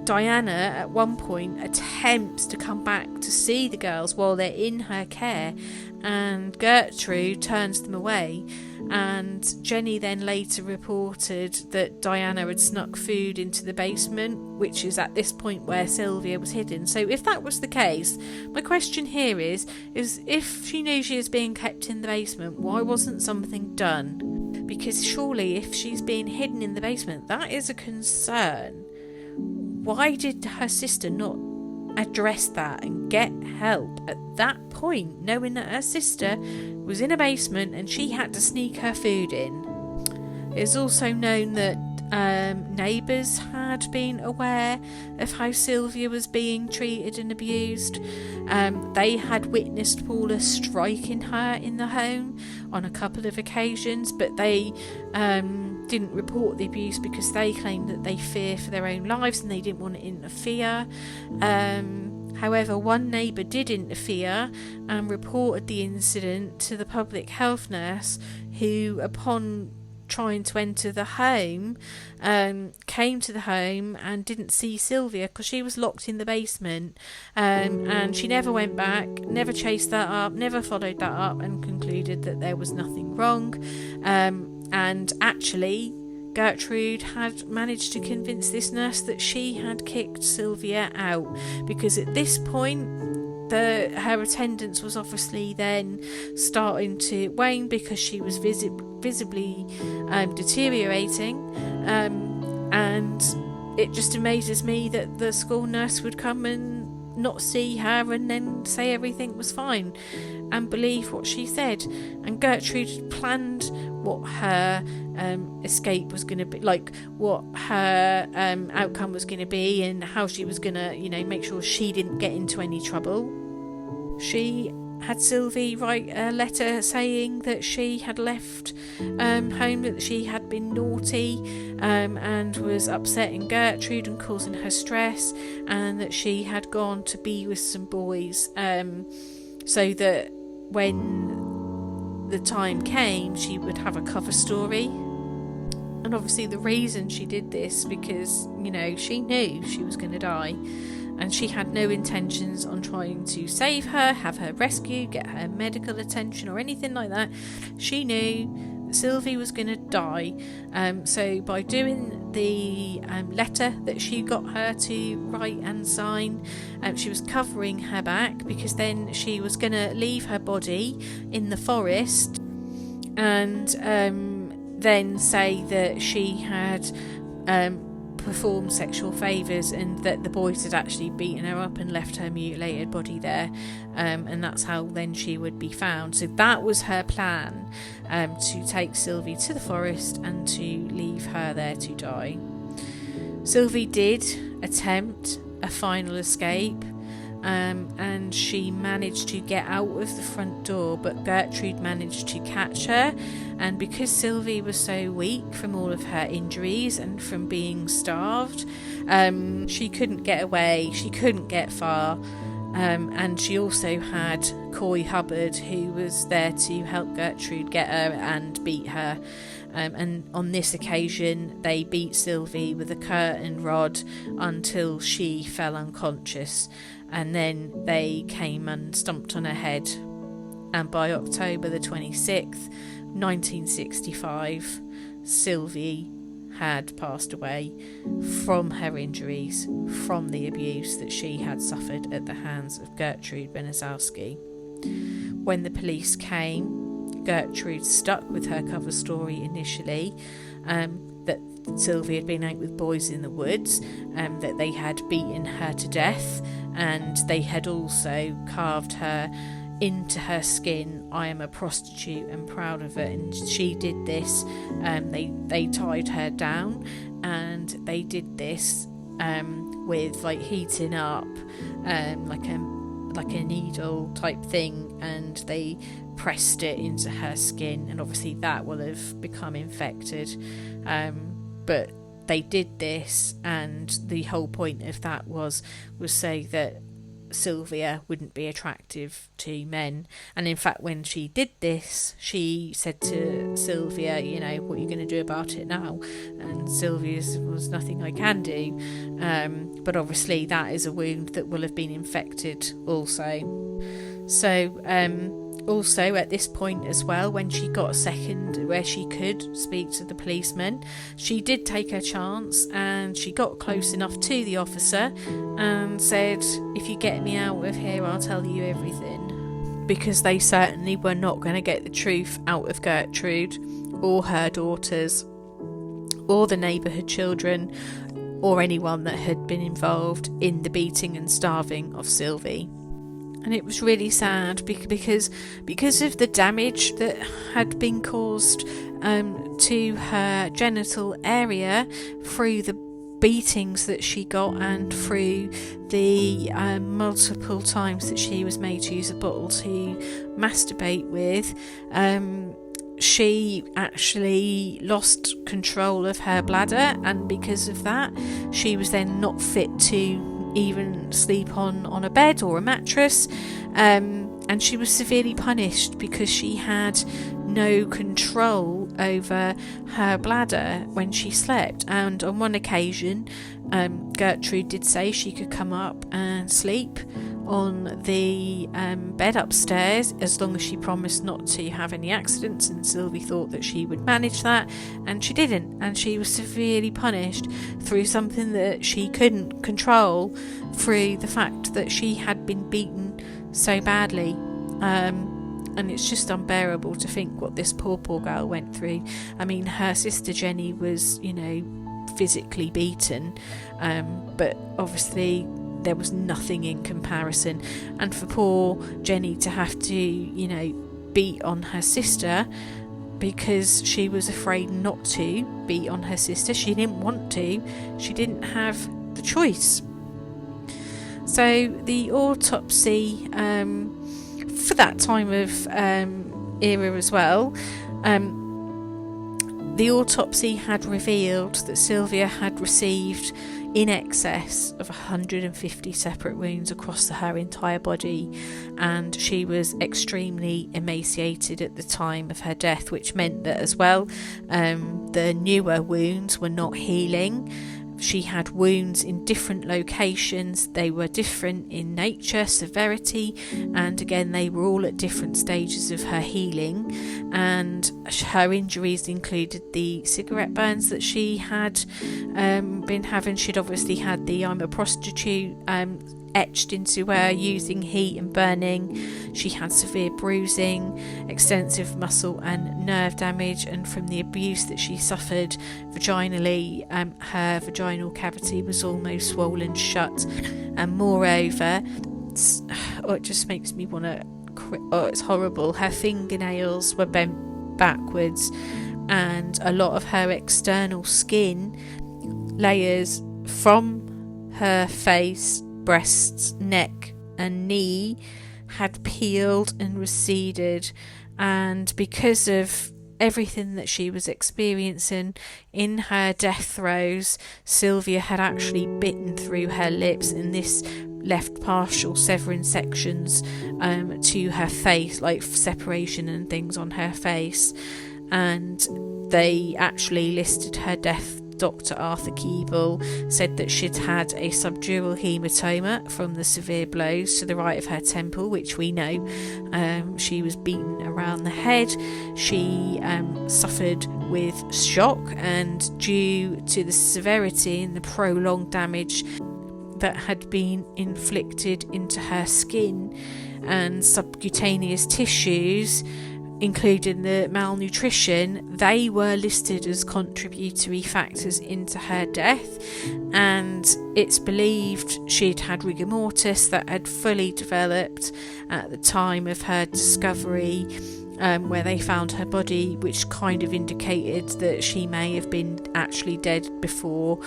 Diana at one point attempts to come back to see the girls while they're in her care, and Gertrude turns them away. And Jenny then later reported that Diana had snuck food into the basement, which is at this point where Sylvia was hidden. So if that was the case, my question here is if she knew she was being kept in the basement, why wasn't something done? Because surely if she's being hidden in the basement, that is a concern. Why did her sister not address that and get help at that point, knowing that her sister was in a basement and she had to sneak her food in? It's also known that neighbours had been aware of how Sylvia was being treated and abused. They had witnessed Paula striking her in the home on a couple of occasions, but they didn't report the abuse because they claimed that they fear for their own lives and they didn't want to interfere. However, one neighbour did interfere and reported the incident to the public health nurse, who, upon trying to enter the home, came to the home and didn't see Sylvia because she was locked in the basement, and she never went back, never chased that up, never followed that up, and concluded that there was nothing wrong. And actually Gertrude had managed to convince this nurse that she had kicked Sylvia out, because at this point her attendance was obviously then starting to wane because she was visibly deteriorating, And it just amazes me that the school nurse would come and not see her and then say everything was fine and believe what she said. And Gertrude planned what her escape was going to be, like what her outcome was going to be, and how she was going to, make sure she didn't get into any trouble. She had Sylvie write a letter saying that she had left home, that she had been naughty and was upsetting Gertrude and causing her stress, and that she had gone to be with some boys, so that when the time came she would have a cover story. And obviously the reason she did this, because she knew she was going to die, and she had no intentions on trying to save her, have her rescued, get her medical attention or anything like that. She knew that Sylvie was going to die. So by doing the letter that she got her to write and sign, she was covering her back, because then she was going to leave her body in the forest and then say that she had performed sexual favours, and that the boys had actually beaten her up and left her mutilated body there, and that's how then she would be found. So that was her plan, to take Sylvie to the forest and to leave her there to die. Sylvie did attempt a final escape, and she managed to get out of the front door, but Gertrude managed to catch her. And because Sylvie was so weak from all of her injuries and from being starved, she couldn't get away, she couldn't get far, and she also had Coy Hubbard, who was there to help Gertrude get her and beat her. And on this occasion they beat Sylvie with a curtain rod until she fell unconscious, and then they came and stomped on her head. And by October the 26th 1965, Sylvie had passed away from her injuries, from the abuse that she had suffered at the hands of Gertrude Baniszewski. When the police came, Gertrude stuck with her cover story initially, that Sylvie had been out with boys in the woods, that they had beaten her to death, and they had also carved her into her skin, "I am a prostitute and proud of it." And she did this. They tied her down, and they did this with heating up like a needle type thing, and they pressed it into her skin, and obviously that will have become infected. But they did this, and the whole point of that was so that Sylvia wouldn't be attractive to men. And in fact, when she did this, she said to Sylvia, "What are you going to do about it now?" And Sylvia's was, "Nothing I can do." But obviously that is a wound that will have been infected also. So also at this point as well, when she got a second where she could speak to the policeman, she did take her chance, and she got close enough to the officer and said, "If you get me out of here, I'll tell you everything." Because they certainly were not going to get the truth out of Gertrude or her daughters or the neighbourhood children or anyone that had been involved in the beating and starving of Sylvie. And it was really sad because of the damage that had been caused to her genital area through the beatings that she got, and through the multiple times that she was made to use a bottle to masturbate with. She actually lost control of her bladder, and because of that she was then not fit to even sleep on a bed or a mattress, and she was severely punished because she had no control over her bladder when she slept. And on one occasion, Gertrude did say she could come up and sleep on the bed upstairs as long as she promised not to have any accidents, and Sylvie thought that she would manage that, and she didn't, and she was severely punished through something that she couldn't control, through the fact that she had been beaten so badly. And it's just unbearable to think what this poor girl went through. I mean, her sister Jenny was physically beaten, but obviously there was nothing in comparison. And for poor Jenny to have to, beat on her sister because she was afraid not to beat on her sister, she didn't want to, she didn't have the choice. So the autopsy, for that time of era as well, the autopsy had revealed that Sylvia had received in excess of 150 separate wounds across her entire body, and she was extremely emaciated at the time of her death, which meant that as well the newer wounds were not healing. She had wounds in different locations. They were different in nature, severity, and again they were all at different stages of her healing. And her injuries included the cigarette burns that she had been having. She'd obviously had the "I'm a prostitute" etched into her using heat and burning. She had severe bruising, extensive muscle and nerve damage, and from the abuse that she suffered vaginally, her vaginal cavity was almost swollen shut. And moreover, it just makes me want to quit. It's horrible. Her fingernails were bent backwards, and a lot of her external skin layers from her face, breasts, neck and knee had peeled and receded. And because of everything that she was experiencing in her death throes, Sylvia had actually bitten through her lips, and this left partial severing sections to her face, like separation and things on her face. And they actually listed her death. Dr. Arthur Keeble said that she'd had a subdural hematoma from the severe blows to the right of her temple, which we know. She was beaten around the head. She suffered with shock, and due to the severity and the prolonged damage that had been inflicted into her skin and subcutaneous tissues, including the malnutrition, they were listed as contributory factors into her death. And it's believed she'd had rigor mortis that had fully developed at the time of her discovery, where they found her body, which kind of indicated that she may have been actually dead before,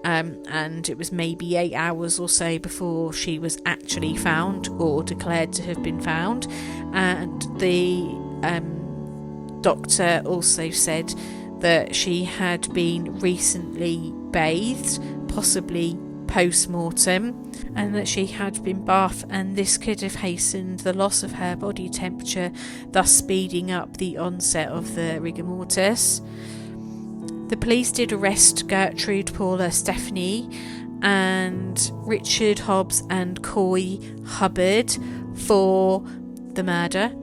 and it was maybe 8 hours or so before she was actually found or declared to have been found. And the doctor also said that she had been recently bathed, possibly post-mortem, and that she had been bathed, and this could have hastened the loss of her body temperature, thus speeding up the onset of the rigor mortis. The police did arrest Gertrude, Paula, Stephanie and Richard Hobbs and Coy Hubbard for the murder,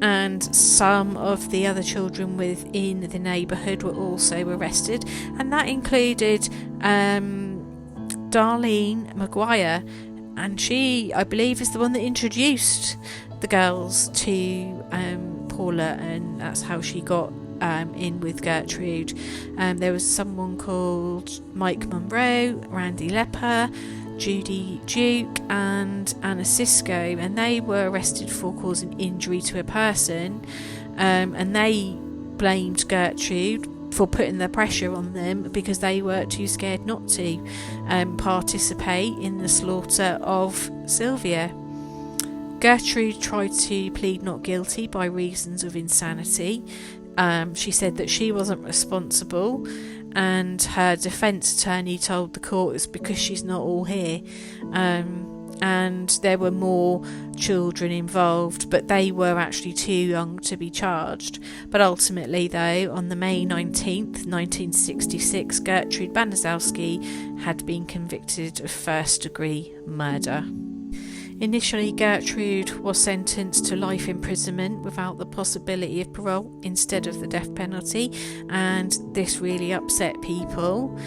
and some of the other children within the neighbourhood were also arrested, and that included Darlene Maguire, and she, I believe, is the one that introduced the girls to Paula, and that's how she got in with Gertrude. There was someone called Mike Monroe, Randy Lepper, Judy Duke and Anna Cisco, and they were arrested for causing injury to a person, and they blamed Gertrude for putting the pressure on them because they were too scared not to participate in the slaughter of Sylvia. Gertrude tried to plead not guilty by reasons of insanity. She said that she wasn't responsible, and her defence attorney told the court it's because she's not all here. And there were more children involved, but they were actually too young to be charged. But ultimately, though, on the May 19th, 1966, Gertrude Baniszewski had been convicted of first-degree murder. Initially, Gertrude was sentenced to life imprisonment without the possibility of parole instead of the death penalty, and this really upset people.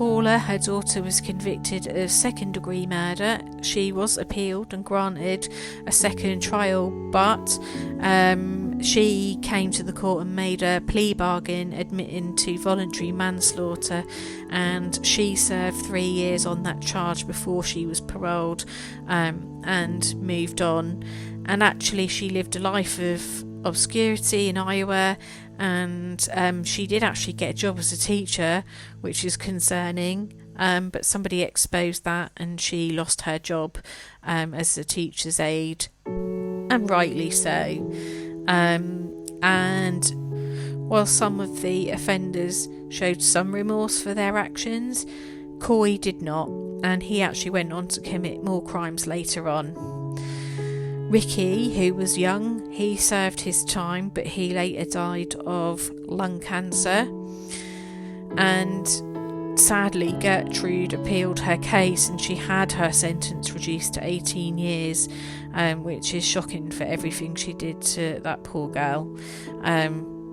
Paula, her daughter, was convicted of second-degree murder. She was appealed and granted a second trial, but she came to the court and made a plea bargain admitting to voluntary manslaughter, and she served 3 years on that charge before she was paroled and moved on. And actually she lived a life of obscurity in Iowa, and she did actually get a job as a teacher, which is concerning, but somebody exposed that and she lost her job as a teacher's aide, and rightly so. And while some of the offenders showed some remorse for their actions, Coy did not, and he actually went on to commit more crimes later on. Ricky, who was young, he served his time, but he later died of lung cancer. And sadly, Gertrude appealed her case and she had her sentence reduced to 18 years, which is shocking for everything she did to that poor girl.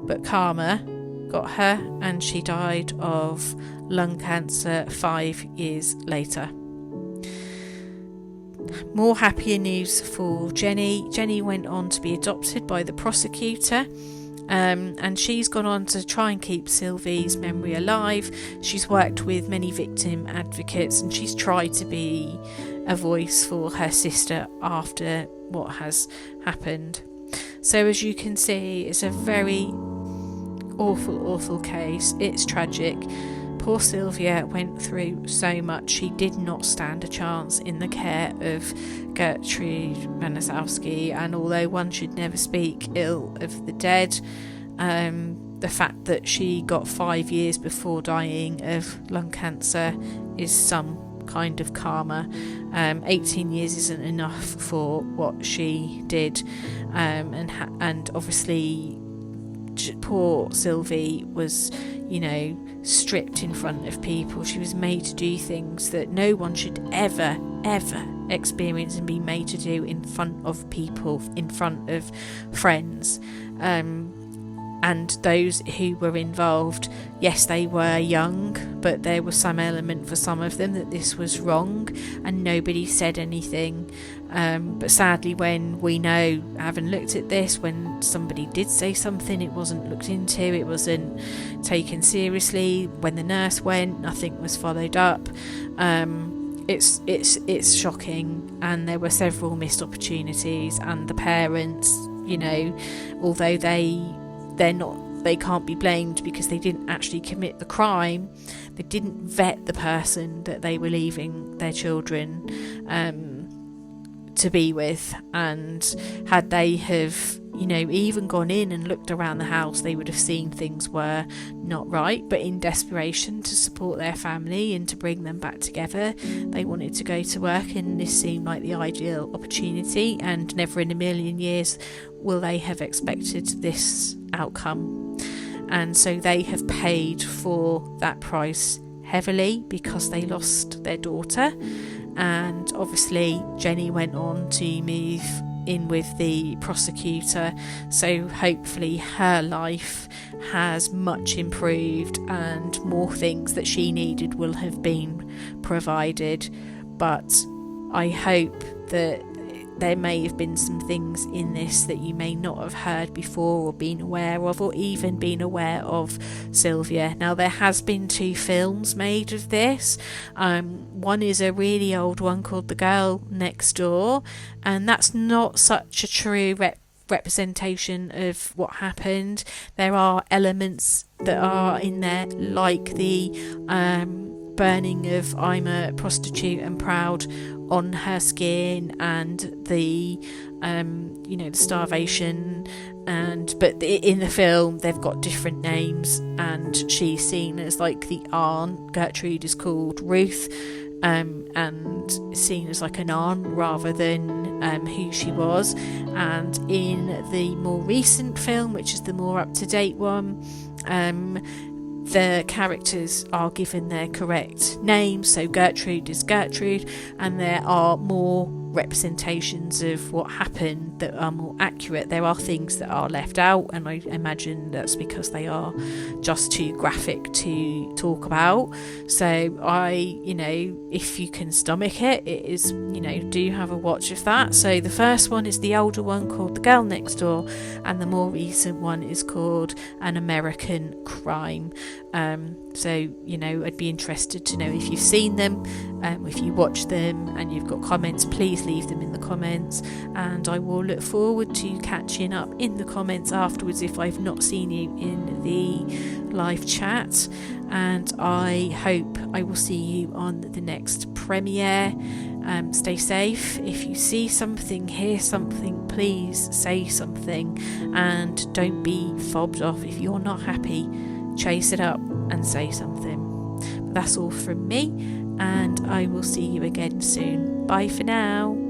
But karma got her and she died of lung cancer 5 years later. More happier news for Jenny. Jenny went on to be adopted by the prosecutor, and she's gone on to try and keep Sylvie's memory alive. She's worked with many victim advocates and she's tried to be a voice for her sister after what has happened. So as you can see, it's a very awful case. It's tragic. Poor Sylvia went through so much. She did not stand a chance in the care of Gertrude Baniszewski, and although one should never speak ill of the dead, the fact that she got 5 years before dying of lung cancer is some kind of karma. 18 years isn't enough for what she did, and obviously poor Sylvie was, stripped in front of people. She was made to do things that no one should ever experience and be made to do in front of people, in front of friends. And those who were involved, yes, they were young, but there was some element for some of them that this was wrong, and nobody said anything. But sadly, when we know, having looked at this, when somebody did say something, it wasn't looked into, it wasn't taken seriously. When the nurse went, nothing was followed up. It's shocking, and there were several missed opportunities, and the parents, although they can't be blamed because they didn't actually commit the crime, they didn't vet the person that they were leaving their children to be with, and had they have even gone in and looked around the house, they would have seen things were not right. But in desperation to support their family and to bring them back together, they wanted to go to work, and this seemed like the ideal opportunity, and never in a million years will they have expected this outcome. And so they have paid for that price heavily because they lost their daughter. And obviously Jenny went on to move in with the prosecutor, so hopefully her life has much improved and more things that she needed will have been provided. But I hope that there may have been some things in this that you may not have heard before or been aware of, or even been aware of Sylvia. Now, there has been 2 films made of this. One is a really old one called The Girl Next Door, and that's not such a true representation of what happened. There are elements that are in there, like the burning of "I'm a prostitute and proud" on her skin, and the the starvation, but in the film they've got different names, and she's seen as like the aunt. Gertrude is called Ruth, and seen as like an aunt rather than who she was. And in the more recent film, which is the more up-to-date one, the characters are given their correct names. So Gertrude is Gertrude, and there are more representations of what happened that are more accurate. There are things that are left out, and I imagine that's because they are just too graphic to talk about. So if you can stomach it, it is, do have a watch of that. So the first one is the older one called The Girl Next Door, and the more recent one is called An American Crime. I'd be interested to know if you've seen them, if you watch them and you've got comments, please leave them in the comments, and I will look forward to catching up in the comments afterwards if I've not seen you in the live chat. And I hope I will see you on the next premiere. Stay safe. If you see something, hear something, please say something, and don't be fobbed off. If you're not happy, chase it up and say something. But that's all from me, and I will see you again soon. Bye for now.